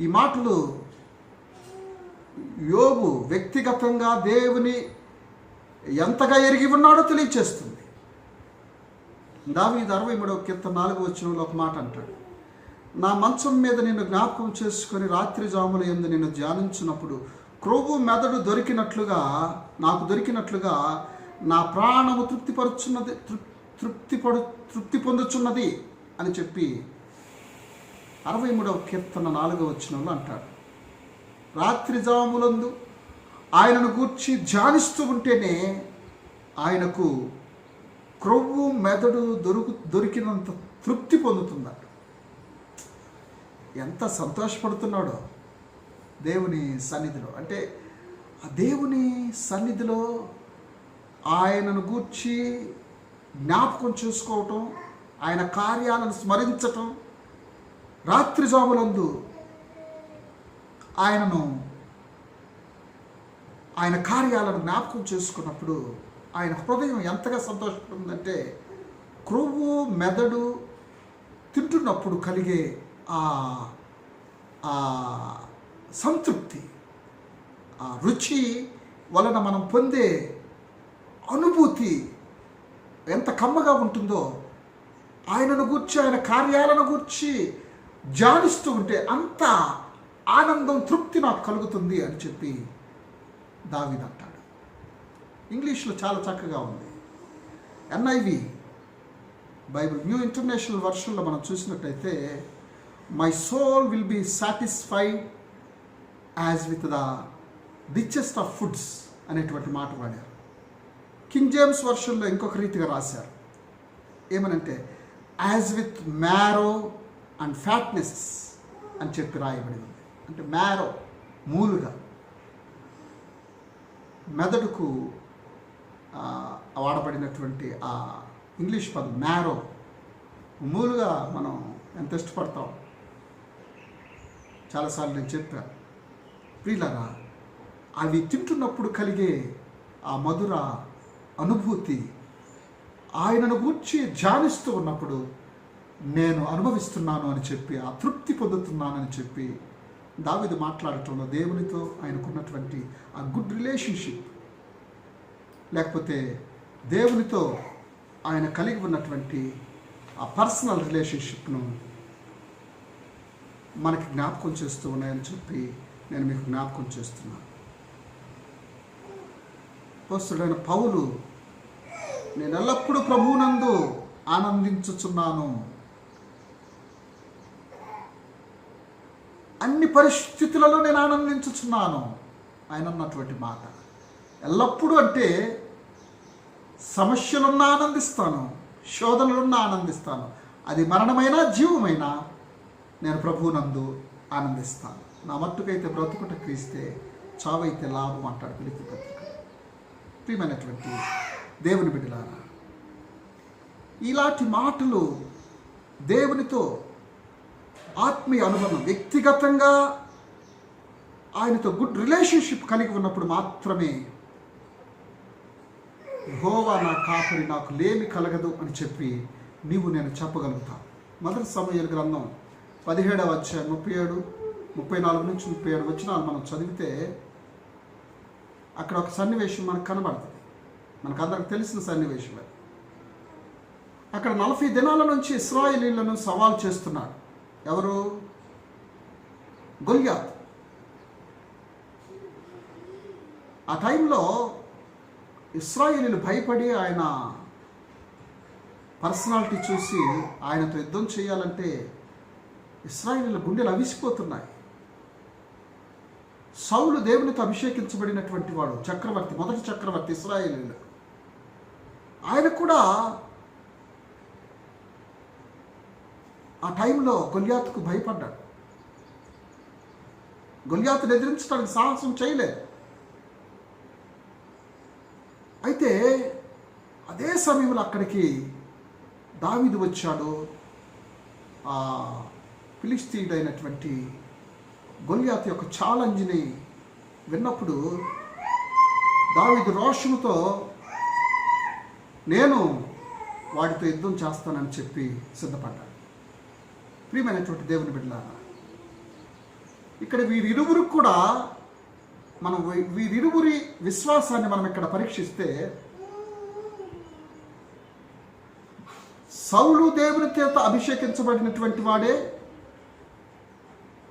ఈ మాటలు యోబు వ్యక్తిగతంగా దేవుని ఎంతగా ఎరిగి ఉన్నాడో తెలియచేస్తుంది. దావీదు 63వ కీర్తన 4వ వచనంలో ఒక మాట అంటాడు, నా మంచం మీద నిన్ను జ్ఞాపకం చేసుకొని రాత్రి జాముల యందు నిన్ను ధ్యానించినప్పుడు క్రొవ్వు మెదడు నాకు దొరికినట్లుగా నా ప్రాణము తృప్తి పొందుచున్నది అని చెప్పి 63వ కీర్తన 4వ వచనంలో అంటాడు. రాత్రి జాములందు ఆయనను గూర్చి ధ్యానిస్తూ ఉంటేనే ఆయనకు క్రొవ్వు మెదడు దొరికినంత తృప్తి పొందుతున్నాడు. ఎంత సంతోషపడుతున్నాడో దేవుని సన్నిధిలో. అంటే ఆ దేవుని సన్నిధిలో ఆయనను గూర్చి జ్ఞాపకం చేసుకోవటం, ఆయన కార్యాలను స్మరించటం, రాత్రి జాములందు ఆయన కార్యాలను జ్ఞాపకం చేసుకున్నప్పుడు ఆయన హృదయం ఎంతగా సంతోషపడుతుందంటే క్రొవ్వు మెదడు తింటున్నప్పుడు కలిగే ఆ సంతృప్తి, ఆ రుచి వలన మనం పొందే అనుభూతి ఎంత కమ్మగా ఉంటుందో, ఆయనను గూర్చి ఆయన కార్యాలను గూర్చి ధ్యానిస్తూ ఉంటే అంత ఆనందం, తృప్తి నాకు కలుగుతుంది అని చెప్పి దావీదు అంటాడు. ఇంగ్లీష్లో చాలా చక్కగా ఉంది. NIV బైబిల్ న్యూ ఇంటర్నేషనల్ వర్షన్లో మనం చూసినట్టయితే my soul will be satisfied as with the richest of foods అనేటువంటి మాట వాడారు. కింగ్ జేమ్స్ వర్షన్లో ఇంకొక రీతిగా రాశారు. ఏమనంటే as with marrow and fatness అని చెప్పి రాయబడి ఉంది. అంటే మ్యారో మూలుగా, మెదడుకు వాడబడినటువంటి ఆ ఇంగ్లీష్ పదం మ్యారో మామూలుగా మనం ఎంత ఇష్టపడతాం. చాలాసార్లు నేను చెప్పాను, ప్రియులారా, అవి తింటున్నప్పుడు కలిగే ఆ మధుర అనుభూతి, ఆయనను గూర్చి ధ్యానిస్తూ ఉన్నప్పుడు నేను అనుభవిస్తున్నాను అని చెప్పి, ఆ తృప్తి పొందుతున్నానని చెప్పి దావీదు మాట్లాడటంలో దేవునితో ఆయనకున్నటువంటి ఆ గుడ్ రిలేషన్షిప్, లేకపోతే దేవునితో ఆయన కలిగి ఉన్నటువంటి ఆ పర్సనల్ రిలేషన్షిప్ను మనకి జ్ఞాపకం చేస్తూ ఉన్నాయని చెప్పి నేను మీకు జ్ఞాపకం చేస్తున్నాను. అపోస్తలుడైన పౌలు, నేను ఎల్లప్పుడూ ప్రభువునందు ఆనందించుచున్నాను, అన్ని పరిస్థితులలో నేను ఆనందించుచున్నాను ఆయన అన్నటువంటి మాట. ఎల్లప్పుడూ అంటే సమస్యలున్నా ఆనందిస్తాను, శోధనలున్నా ఆనందిస్తాను, అది మరణమైనా జీవమైనా నేను ప్రభువునందు ఆనందిస్తాను. నా మట్టుకైతే బ్రతుకుట క్రీస్తే, చావైతే లాభం అంటాడు ఫిలిప్పీ పత్రిక. ప్రియమైనటువంటి దేవుని బిడ్డలారా, ఇలాంటి మాటలు దేవునితో ఆత్మీయ అనుబంధం, వ్యక్తిగతంగా ఆయనతో గుడ్ రిలేషన్షిప్ కలిగి ఉన్నప్పుడు మాత్రమే యెహోవా నా కాపరి, నాకు లేమి కలగదు అని చెప్పి నీవు నేను చెప్పగలుగుతాను. మొదటి సమూయేలు గ్రంథం 17వ అధ్యాయం 37, 34 నుంచి 37 వచనాలు మనం చదివితే అక్కడ ఒక సన్నివేశం మనకు కనబడుతుంది. మనకు అందరికి తెలిసిన సన్నివేశం. అక్కడ 40 దినాల నుంచి ఇశ్రాయేలీయులను సవాల్ చేస్తున్నాడు. ఎవరు? గొల్యాత్. ఆ టైంలో ఇశ్రాయేలీయులు భయపడి ఆయన పర్సనాలిటీ చూసి ఆయనతో యుద్ధం చేయాలంటే ఇశ్రాయేలీయుల గుండెలు అవిసిపోతున్నాయి. సౌలు దేవునితో అభిషేకించబడినటువంటి వాడు, చక్రవర్తి, మొదటి చక్రవర్తి ఇశ్రాయేలీయులు. ఆయన కూడా ఆ టైంలో గొల్యాతుకు భయపడ్డాడు. గొల్యాతును ఎదిరించడానికి సాహసం చేయలేదు. అయితే అదే సమయంలో అక్కడికి దావీదు వచ్చాడు. ఆ ఫిలిష్తీయుడైనటువంటి గొల్యాతు యొక్క ఛాలెంజ్ని విన్నప్పుడు దావీదు రోషముతో నేను వాడితో యుద్ధం చేస్తానని చెప్పి సిద్ధపడ్డాడు. ప్రియమైనటువంటి దేవుని బిడ్డలారా, ఇక్కడ వీరిరువురు కూడా వీరిరువురి విశ్వాసాన్ని మనం ఇక్కడ పరీక్షిస్తే, సౌలు దేవుని చేత అభిషేకించబడినటువంటి వాడే,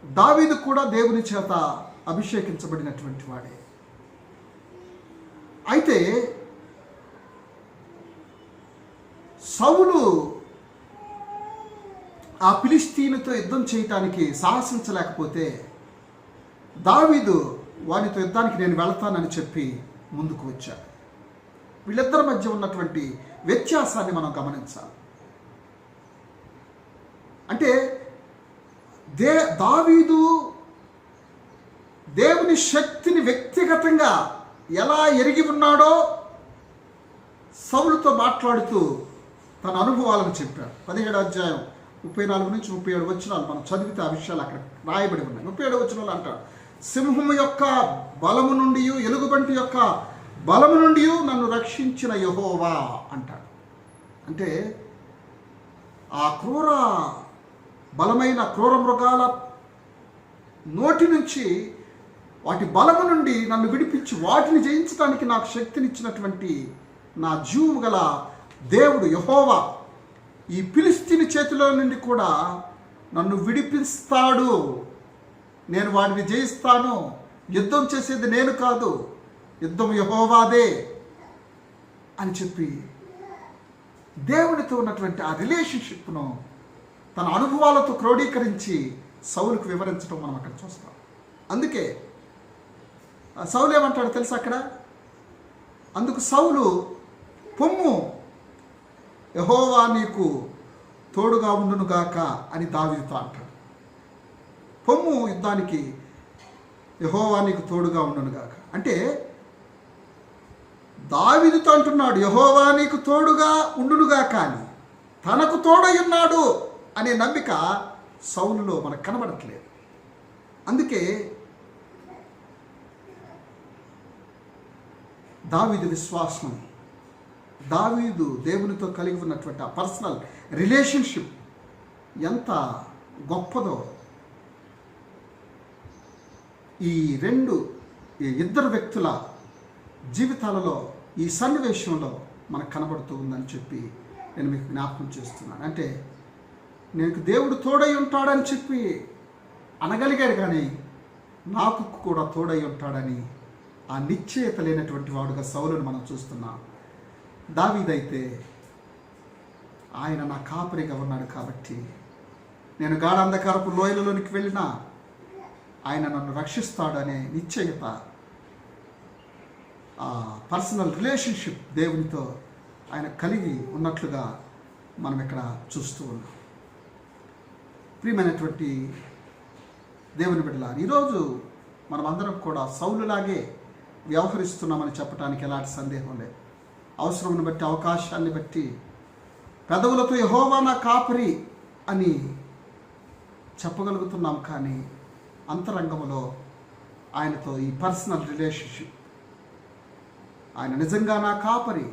దావీదు కూడా దేవుని చేత అభిషేకించబడినటువంటి వాడే. అయితే సౌలు ఆ ఫిలిష్తీయునితో యుద్ధం చేయటానికి సాహసించలేకపోతే దావీదు వానితో యుద్ధానికి నేను వెళతానని చెప్పి ముందుకు వచ్చాడు. వీళ్ళిద్దరి మధ్య ఉన్నటువంటి వ్యత్యాసాన్ని మనం గమనించాలి. అంటే దావీదు దేవుని శక్తిని వ్యక్తిగతంగా ఎలా ఎరిగి ఉన్నాడో సౌలుతో మాట్లాడుతూ తన అనుభవాలను చెప్పాడు. 17వ అధ్యాయం 34 నుంచి 37 వచనాలు మనం చదివితే ఆ విషయాలు అక్కడ రాయబడి ఉన్నాయి. 37 వచనాలు అంటాడు, సింహము యొక్క బలము నుండి, ఎలుగుబంటి యొక్క బలము నుండి నన్ను రక్షించిన యెహోవా అంటాడు. అంటే ఆ బలమైన క్రూర మృగాల నోటి నుంచి, వాటి బలము నుండి నన్ను విడిపించి వాటిని జయించడానికి నాకు శక్తినిచ్చినటువంటి నా జీవము గల దేవుడు యెహోవా ఈ ఫిలిష్తీయుని చేతిలో నుండి కూడా నన్ను విడిపిస్తాడు. నేను వాడిని జయిస్తాను. యుద్ధం చేసేది నేను కాదు, యుద్ధం యెహోవాదే అని చెప్పి దేవునితో ఉన్నటువంటి ఆ రిలేషన్షిప్ను తన అనుభవాలతో క్రోడీకరించి సౌలుకు వివరించడం మనం అక్కడ చూస్తాం. అందుకే సౌలు ఏమంటాడు తెలుసా అక్కడ? అందుకు సౌలు, పొమ్ము, యెహోవా నీకు తోడుగా ఉండునుగాక అని దావీదుతో అంటాడు. పొమ్ము యుద్ధానికి, యెహోవా నీకు తోడుగా ఉండునుగాక. అంటే దావీదుతో అంటున్నాడు యెహోవా నీకు తోడుగా ఉండునుగాక అని. తనకు తోడై ఉన్నాడు అనే నమ్మిక సౌలులో మనకు కనబడట్లేదు. అందుకే దావీదు విశ్వాసం, దావీదు దేవునితో కలిగి ఉన్నటువంటి ఆ పర్సనల్ రిలేషన్షిప్ ఎంత గొప్పదో ఈ ఇద్దరు వ్యక్తుల జీవితాలలో ఈ సన్నివేశంలో మనకు కనబడుతూ ఉందని చెప్పి నేను మీకు జ్ఞాపకం చేస్తున్నాను. అంటే నీకు దేవుడు తోడై ఉంటాడని చెప్పి అనగలిగాడు, కానీ నాకు కూడా తోడై ఉంటాడని ఆ నిశ్చయత లేనటువంటి వాడుగా సౌలును మనం చూస్తున్నాం. దావీదైతే ఆయన నా కాపరిగా ఉన్నాడు కాబట్టి నేను గాఢాంధకారపు లోయలలోనికి వెళ్ళినా ఆయన నన్ను రక్షిస్తాడనే నిశ్చయత, ఆ పర్సనల్ రిలేషన్షిప్ దేవునితో ఆయన కలిగి ఉన్నట్లుగా మనం ఇక్కడ చూస్తూ ఉన్నాం. ప్రియమైనటువంటి దేవుని బిడ్డలారా, ఈరోజు మనం అందరం కూడా సౌలులాగే వ్యవహరిస్తున్నామని చెప్పడానికి ఎలాంటి సందేహం లేదు. అవసరాన్ని బట్టి, అవకాశాన్ని బట్టి పెదవులతో యెహోవా నా కాపరి అని చెప్పగలుగుతున్నాం, కానీ అంతరంగంలో ఆయనతో ఈ పర్సనల్ రిలేషన్షిప్, ఆయన నిజంగా నా కాపరి,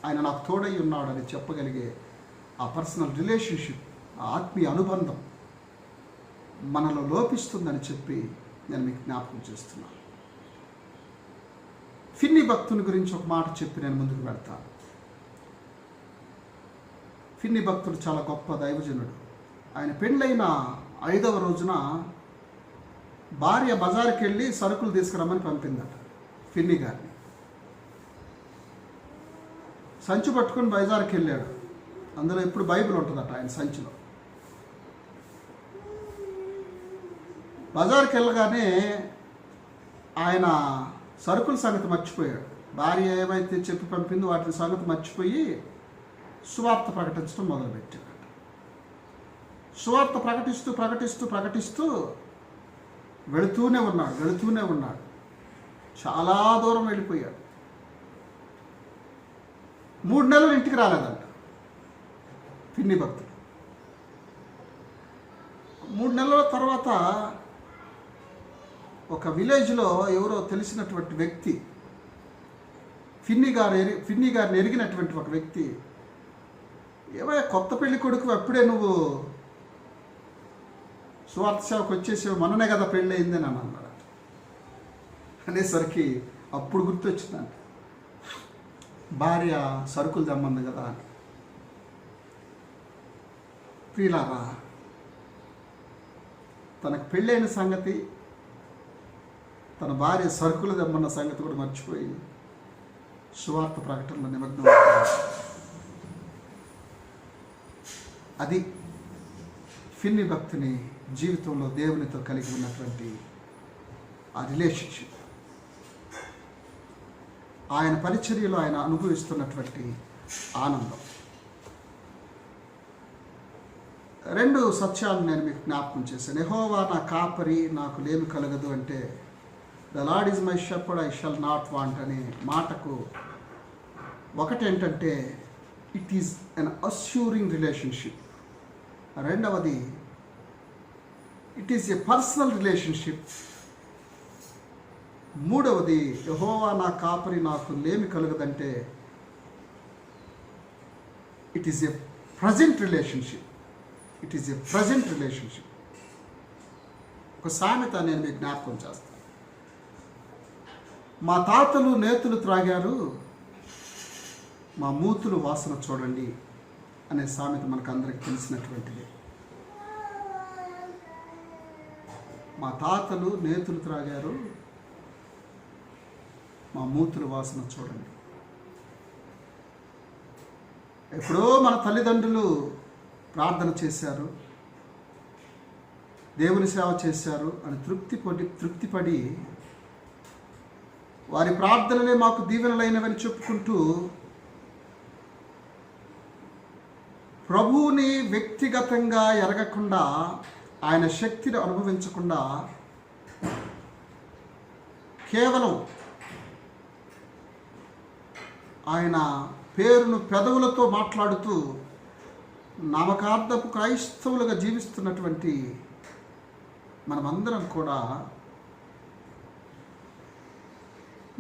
ఆయన నాకు తోడై ఉన్నాడని చెప్పగలిగే ఆ పర్సనల్ రిలేషన్షిప్, ఆ ఆత్మీయ అనుబంధం మనలో లోపిస్తుందని చెప్పి నేను మీకు జ్ఞాపకం చేస్తున్నాను. ఫిన్నీ భక్తుని గురించి ఒక మాట చెప్పి నేను ముందుకు వెళ్తాను. ఫిన్నీ భక్తుడు చాలా గొప్ప దైవజనుడు. ఆయన పెళ్ళైన 5వ రోజున భార్య బజారుకి వెళ్ళి సరుకులు తీసుకురమ్మని పంపిందట ఫిన్నీ గారిని. సంచి పట్టుకుని బజారుకి వెళ్ళాడు. అందులో ఎప్పుడు బైబిల్ ఉంటుందట ఆయన సంచిలో. బజారుకి వెళ్ళగానే ఆయన సరుకుల సంగతి మర్చిపోయాడు. భార్య ఏమైతే చెప్పి పంపిందో వాటి సంగతి మర్చిపోయి సువార్త ప్రకటించడం మొదలుపెట్టాడు. సువార్త ప్రకటిస్తూ వెళుతూనే ఉన్నాడు. చాలా దూరం వెళ్ళిపోయాడు. 3 నెలలు ఇంటికి రాలేదంట ఫిన్నీ భక్తుడు. 3 నెలల తర్వాత ఒక విలేజ్లో ఎవరో తెలిసినటువంటి వ్యక్తి, ఫిన్నీ గారిని ఎరిగినటువంటి ఒక వ్యక్తి, ఏమయ్యా కొత్త పెళ్లి కొడుకు, అప్పుడే నువ్వు సువార్త సేవకు వచ్చేసావు, మొన్ననే కదా పెళ్ళి అయింది అని అన్నాడు. అనేసరికి అప్పుడు గుర్తొచ్చిందంట, భార్య సరుకులు తెమ్మంది కదా అని. ప్రియులారా, తనకు పెళ్ళైన సంగతి, తన భార్య సరుకులు తెమ్మన్న సంగతి కూడా మర్చిపోయి సువార్త ప్రకటనలో నిమగ్నం. అది ఫిన్నీ భక్తుని జీవితంలో దేవునితో కలిగి ఉన్నటువంటి ఆ రిలేషన్షిప్, ఆయన పరిచర్యలో ఆయన అనుభవిస్తున్నటువంటి ఆనందం. 2 సత్యాలు నేను మీకు జ్ఞాపకం చేశాను. యెహోవా నా కాపరి, నాకు లేమి కలగదు అంటే, the Lord is my shepherd, I shall not want అనే మాటకు ఒకటేంటంటే it is an assuring relationship. రెండవది it is a personal relationship. మూడవది యెహోవా నా కాపరి, నాకు లేమి కలుగదంటే it is a present relationship. ఒక సామెత నేను మీకు జ్ఞాపకం చేస్తాను. మా తాతలు నేతులు త్రాగారు, మా మూతులు వాసన చూడండి అనే సామెత మనకు అందరికి తెలిసినటువంటిది. మా తాతలు నేతులు త్రాగారు, మా మూతులు వాసన చూడండి. ఎప్పుడో మన తల్లిదండ్రులు ప్రార్థన చేశారు, దేవుని సేవ చేశారు అని తృప్తిపడి వారి ప్రార్థనలే మాకు దీవెనలైనవని చెప్పుకుంటూ ప్రభువుని వ్యక్తిగతంగా ఎరగకుండా, ఆయన శక్తిని అనుభవించకుండా కేవలం ఆయన పేరును పెదవులతో మాట్లాడుతూ నామకార్థపు క్రైస్తవులుగా జీవిస్తున్నటువంటి మనమందరం కూడా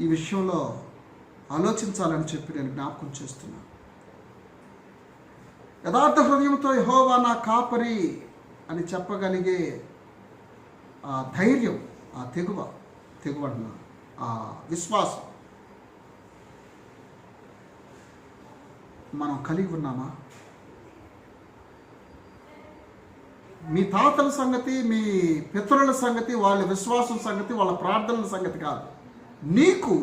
ఈ విషయంలో ఆలోచించాలని చెప్పి నేను జ్ఞాపకం చేస్తున్నాను. యథార్థ హృదయంతో యెహోవా నా కాపరి అని చెప్పగలిగే ఆ ధైర్యం, ఆ తెగువన్న ఆ విశ్వాసం మనం కలిగి ఉన్నామా? మీ తాతల సంగతి, మీ పితరుల సంగతి, వాళ్ళ విశ్వాసం సంగతి, వాళ్ళ ప్రార్థనల సంగతి కాదు. నీకు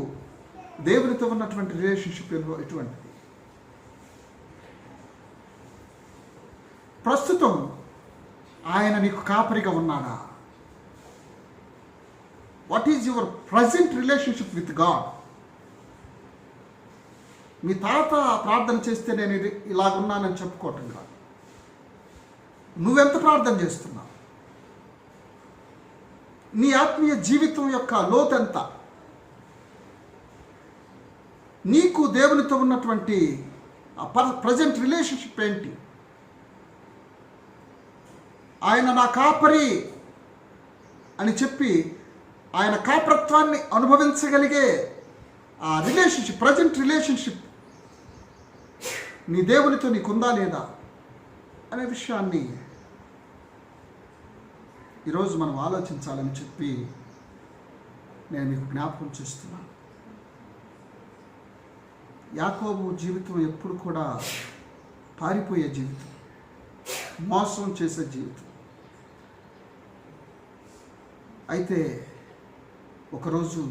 దేవునితో ఉన్నటువంటి రిలేషన్షిప్ ఎటువంటిది? ప్రస్తుతం ఆయన నీకు కాపరిగా ఉన్నాడా? What is your present relationship with God? మీ తాత ప్రార్థన చేస్తే నేను ఇలాగున్నానని చెప్పుకోవటం కాదు. నువ్వెంత ప్రార్థన చేస్తున్నావు? నీ ఆత్మీయ జీవితం యొక్క లోతెంత? నీకు దేవునితో ఉన్నటువంటి ప్రజెంట్ రిలేషన్షిప్ ఏంటి? ఆయన నా కాపరి అని చెప్పి ఆయన కాపరత్వాన్ని అనుభవించగలిగే ఆ రిలేషన్షిప్, ప్రజెంట్ రిలేషన్షిప్ నీ దేవునితో నీకుందా లేదా అనే విషయాన్ని ఈరోజు మనం ఆలోచించాలని చెప్పి నేను మీకు జ్ఞాపకం చేస్తున్నాను. యాకోబు జీవితం ఎప్పుడు కూడా పారిపోయే జీవితం, మోసం చేసే జీవితం. అయితే ఒకరోజు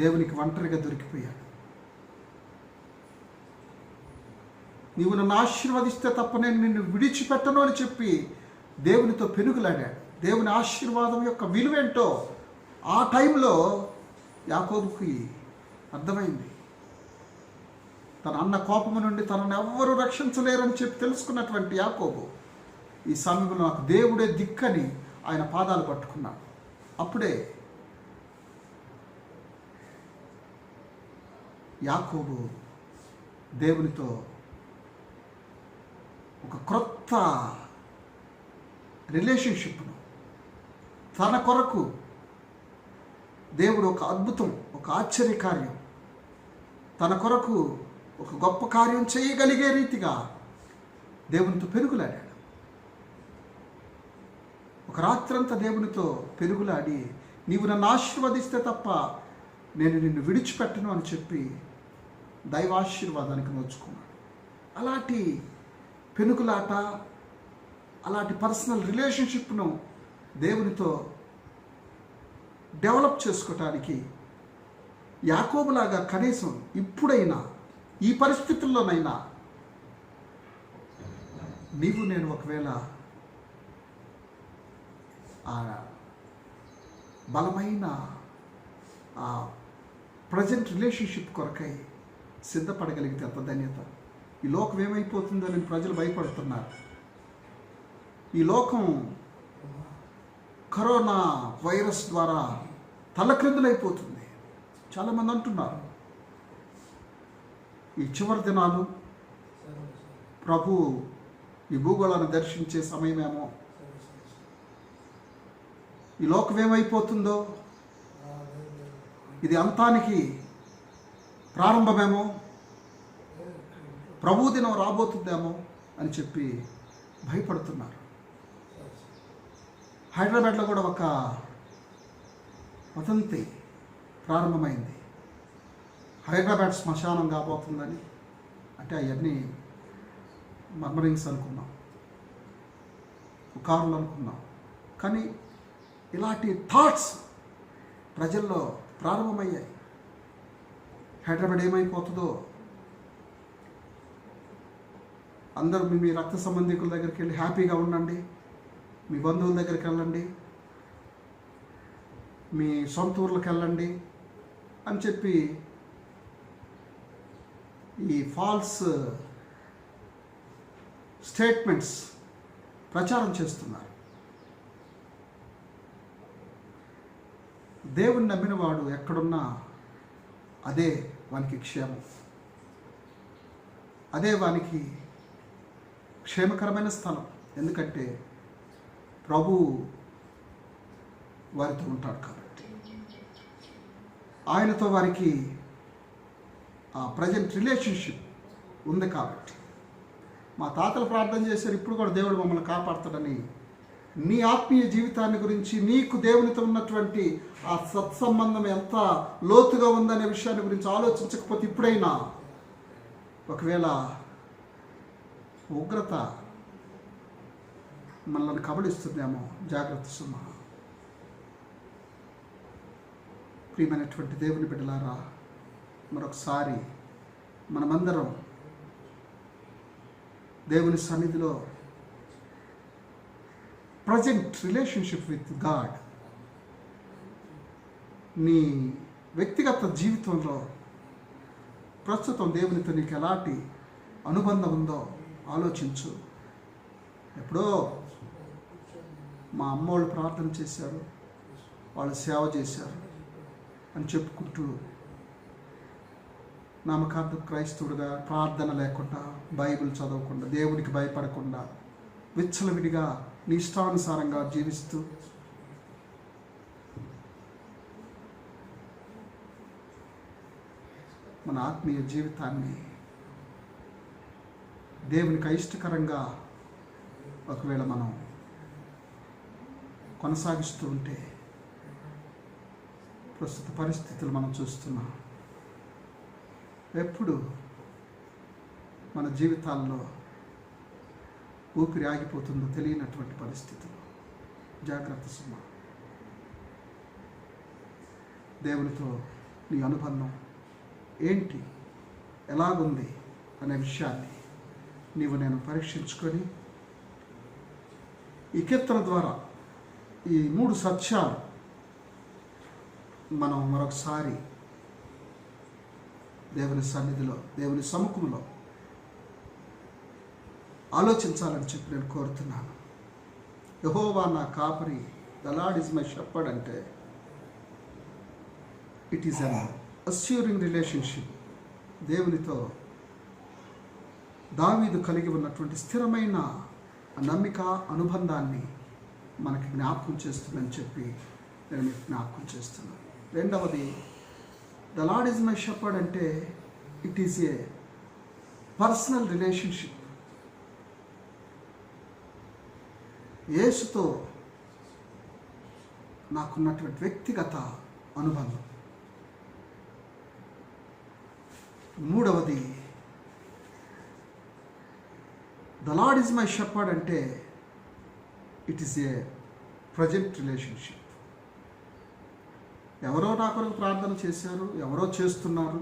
దేవునికి ఒంటరిగా దొరికిపోయాడు. నీవు నన్ను ఆశీర్వదిస్తే తప్ప నేను నిన్ను విడిచిపెట్టను అని చెప్పి దేవునితో పెనుగులాడాడు. దేవుని ఆశీర్వాదం యొక్క విలువేంటో ఆ టైంలో యాకోబుకి అర్థమైంది. తన అన్న కోపము నుండి తనను ఎవ్వరూ రక్షించలేరని చెప్పి తెలుసుకున్నటువంటి యాకోబు ఈ సమయంలో నాకు దేవుడే దిక్కని ఆయన పాదాలు పట్టుకున్నాడు. అప్పుడే యాకోబు దేవునితో ఒక క్రొత్త రిలేషన్షిప్ను, తన కొరకు దేవుడు ఒక అద్భుతం, ఒక ఆశ్చర్యకార్యం, తన కొరకు ఒక గొప్ప కార్యం చేయగలిగే రీతిగా దేవునితో పెరుగులాడాడు. ఒక రాత్రంతా దేవునితో పెరుగులాడి నీవు నన్ను ఆశీర్వదిస్తే తప్ప నేను నిన్ను విడిచిపెట్టను అని చెప్పి దైవాశీర్వాదానికి నోచుకున్నాడు. అలాంటి పెనుగులాట, అలాంటి పర్సనల్ రిలేషన్షిప్ను దేవునితో డెవలప్ చేసుకోవటానికి యాకోబులాగా కనీసం ఇప్పుడైనా ఈ పరిస్థితుల్లోనైనా నీవు నేను ఒకవేళ ఆ బలమైన ఆ ప్రజెంట్ రిలేషన్షిప్ కొరకై సిద్ధపడగలిగితే అంత ధన్యత. ఈ లోకం ఏమైపోతుందో అని ప్రజలు భయపడుతున్నారు. ఈ లోకం కరోనా వైరస్ ద్వారా తలక్రిందులైపోతుంది. చాలామంది అంటున్నారు ఈ చివరి దినాలు ప్రభు ఈ భూగోళాన్ని దర్శించే సమయమేమో, ఈ లోకం ఏమైపోతుందో, ఇది అంతానికి ప్రారంభమేమో, ప్రభు దినం రాబోతుందేమో అని చెప్పి భయపడుతున్నారు. హైదరాబాద్లో కూడా ఒక వదంతి ప్రారంభమైంది. హైదరాబాద్ శ్మశానం కాబోతుందని. అంటే అవన్నీ మర్మరింగ్స్ అనుకున్నాం, పుకారులు అనుకున్నాం. కానీ ఇలాంటి థాట్స్ ప్రజల్లో ప్రారంభమయ్యాయి. హైదరాబాద్ ఏమైపోతుందో, అందరూ మీ రక్త సంబంధికుల దగ్గరికి వెళ్ళి హ్యాపీగా ఉండండి, మీ బంధువుల దగ్గరికి వెళ్ళండి, మీ సొంత ఊర్లకు వెళ్ళండి అని చెప్పి ఈ ఫాల్స్ స్టేట్మెంట్స్ ప్రచారం చేస్తున్నారు. దేవుని నమ్మిన వాడు ఎక్కడున్నా అదే వానికి క్షేమం. అదే వానికి క్షేమకరమైన స్థలం. ఎందుకంటే ప్రభు వారితో ఉంటాడు కాబట్టి, ఆయనతో వారికి ఆ ప్రజెంట్ రిలేషన్షిప్ ఉంది కాబట్టి. మా తాతలు ప్రార్థన చేశారు, ఇప్పుడు కూడా దేవుడు మమ్మల్ని కాపాడుతాడని. నీ ఆత్మీయ జీవితాన్ని గురించి, నీకు దేవునితో ఉన్నటువంటి ఆ సత్సంబంధం ఎంత లోతుగా ఉందనే విషయాన్ని గురించి ఆలోచించకపోతే ఇప్పుడైనా ఒకవేళ ఉగ్రత మనల్ని కబళిస్తుందేమో. జాగ్రత్త సుమా. ప్రియమైనటువంటి దేవుని బిడ్డలారా, మరొకసారి మనమందరం దేవుని సన్నిధిలో ప్రజెంట్ రిలేషన్షిప్ విత్ గాడ్, నీ వ్యక్తిగత జీవితంలో ప్రస్తుతం దేవునితో నీకు ఎలాంటి అనుబంధం ఉందో ఆలోచించు. ఎప్పుడో మా అమ్మోళ్ళు ప్రార్థన చేశారు, వాళ్ళు సేవ చేశారు అని చెప్పుకుంటూ నామకార్థ క్రైస్తవుడిగా ప్రార్థన లేకుండా, బైబిల్ చదవకుండా, దేవునికి భయపడకుండా, విచ్చలవిడిగా నీ ఇష్టానుసారంగా జీవిస్తూ మన ఆత్మీయ జీవితాన్ని దేవునికి అయిష్టకరంగా ఒకవేళ మనం కొనసాగిస్తూ ఉంటే ప్రస్తుత పరిస్థితులు మనం చూస్తున్నాం. ఎప్పుడు మన జీవితాల్లో ఊపిరి ఆగిపోతుందో తెలియనటువంటి పరిస్థితులు. జాగ్రత్త సుమ. దేవునితో నీ అనుబంధం ఏంటి, ఎలాగుంది అనే విషయాన్ని నీవు నేను పరీక్షించుకొని ఈ కీర్తన ద్వారా ఈ 3 సత్యాలు మనం మరొకసారి దేవుని సన్నిధిలో, దేవుని సముఖంలో ఆలోచించాలని చెప్పి నేను కోరుతున్నాను. యెహోవా నా కాపరి, the Lord is my shepherd అంటే it is an assuring relationship. దేవునితో దావీదు కలిగి ఉన్నటువంటి స్థిరమైన నమ్మిక, అనుబంధాన్ని మనకి జ్ఞాపకం చేస్తుందని చెప్పి నేను మీకు జ్ఞాపకం చేస్తున్నాను. రెండవది, the Lord is my shepherd అంటే it is a personal relationship. యేసుతో నాకున్నటువంటి వ్యక్తిగత అనుబంధం. మూడవది, the Lord is my shepherd అంటే it is a present relationship. ఎవరో నా కొరకు ప్రార్థన చేశారు, ఎవరో చేస్తున్నారు,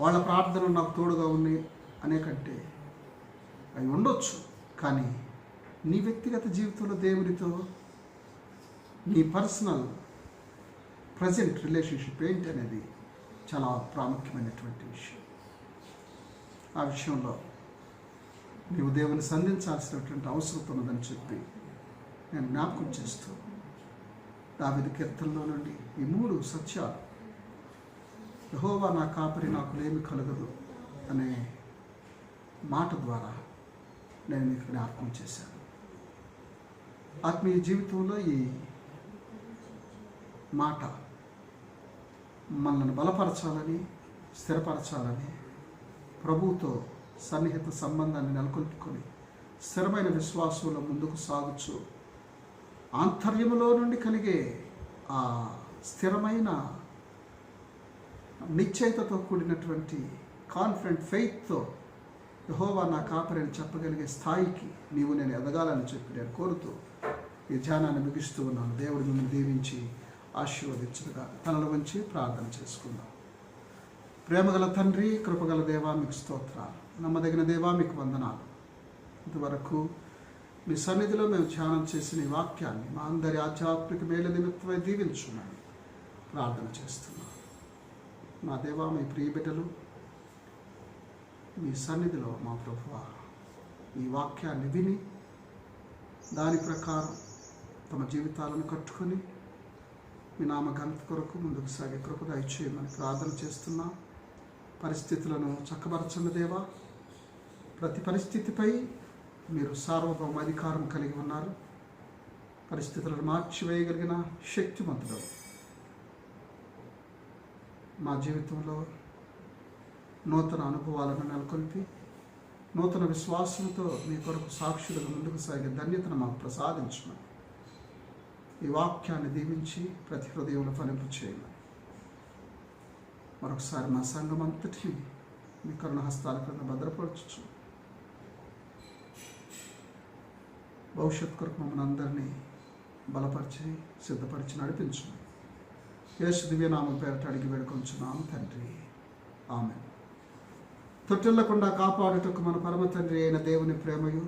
వాళ్ళ ప్రార్థనలు నాకు తోడుగా ఉన్నాయి అనే కంటే అవి ఉండొచ్చు. కానీ నీ వ్యక్తిగత జీవితంలో దేవునితో నీ పర్సనల్ ప్రజెంట్ రిలేషన్షిప్ ఏంటి అనేది చాలా ప్రాముఖ్యమైనటువంటి విషయం. ఆ విషయంలో నీవు దేవుని సంధించాల్సినటువంటి అవసరం ఉన్నదని చెప్పి నేను జ్ఞాపకం చేస్తూ దావీదు కీర్తనలో నుండి ఈ 3 సత్యాలు, యెహోవా నా కాపరి, నాకు లేమి కలగదు అనే మాట ద్వారా నేను మీకు జ్ఞాపకం చేశాను. ఆత్మీయ జీవితంలో ఈ మాట మనల్ని బలపరచాలని, స్థిరపరచాలని, ప్రభువుతో సన్నిహిత సంబంధాన్ని నెలకొల్పుకొని స్థిరమైన విశ్వాసంలో ముందుకు సాగుచు ఆంతర్యములో నుండి కలిగే ఆ స్థిరమైన నిశ్చయితతో కూడినటువంటి కాన్ఫిడెంట్ ఫెయిత్తో యెహోవా నా కాపరి అని చెప్పగలిగే స్థాయికి నీవు నేను ఎదగాలని చెప్పి నేను కోరుతూ ఈ ధ్యానాన్ని ముగిస్తూ ఉన్నాను. దేవుడు మిమ్మల్ని దీవించి ఆశీర్వదించుగా. తనలో వంచి ప్రార్థన చేసుకుందాం. ప్రేమగల తండ్రి, కృపగల దేవా, మీకు స్తోత్రాలు. నమ్మదగిన దేవా, మీకు వందనాలు. ఇంతవరకు మీ సన్నిధిలో మేము ధ్యానం చేసిన ఈ వాక్యాన్ని మా అందరి ఆధ్యాత్మిక మేలు నిమిత్తమై దీవించున్నాను ప్రార్థన చేస్తున్నాను. మా దేవా, మీ ప్రియ బిడ్డలు మీ సన్నిధిలో మా ప్రభువా ఈ వాక్యాన్ని విని దాని ప్రకారం తమ జీవితాలను కట్టుకొని మీ నామ ఘనత కొరకు ముందుకు సాగే కృప దయచేయమని ప్రార్థన చేస్తున్నాం. పరిస్థితులను చక్కబరచండి దేవా. ప్రతి పరిస్థితిపై మీరు సార్వభౌమ అధికారం కలిగి ఉన్నారు. పరిస్థితులను మార్చివేయగలిగిన శక్తిమంతుడు. మా జీవితంలో నూతన అనుభవాలను నెలకొల్పి నూతన విశ్వాసంతో మీ కొరకు సాక్షులుగా ముందుకు సాగే ధన్యతను మాకు ప్రసాదించమని ఈ వాక్యాన్ని దీవించి ప్రతి హృదయంలో ఫలింపు చేయాలి. మరొకసారి మా సంఘం అంతటిని మీ కరుణ హస్తాల క్రింద భద్రపరచు. భవిష్యత్ కొరకు మమ్మల్ని అందరినీ బలపరిచి సిద్ధపరిచి నడిపించు. యేసు దివ్యనామం పేరట అడిగి వేడుకొంచున్నాము తండ్రి, ఆమేన్. తొట్టిల్లకుండా కాపాడుటకు మన పరమ తండ్రి అయిన దేవుని ప్రేమయు,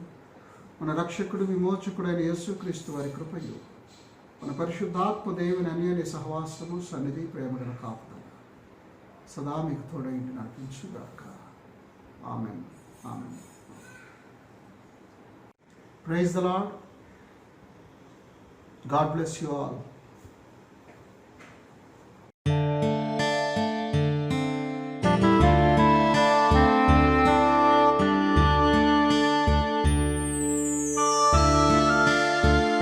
మన రక్షకుడు విమోచకుడైన యేసుక్రీస్తు వారి కృపయు, మన పరిశుద్ధాత్మ దేవుని అన్యోన్య సహవాసము, సన్నిధి, ప్రేమగల కాపుదల సదా మీకు తోడైంది నడిపించుగాక. Amen, amen. Praise the Lord. God bless you all.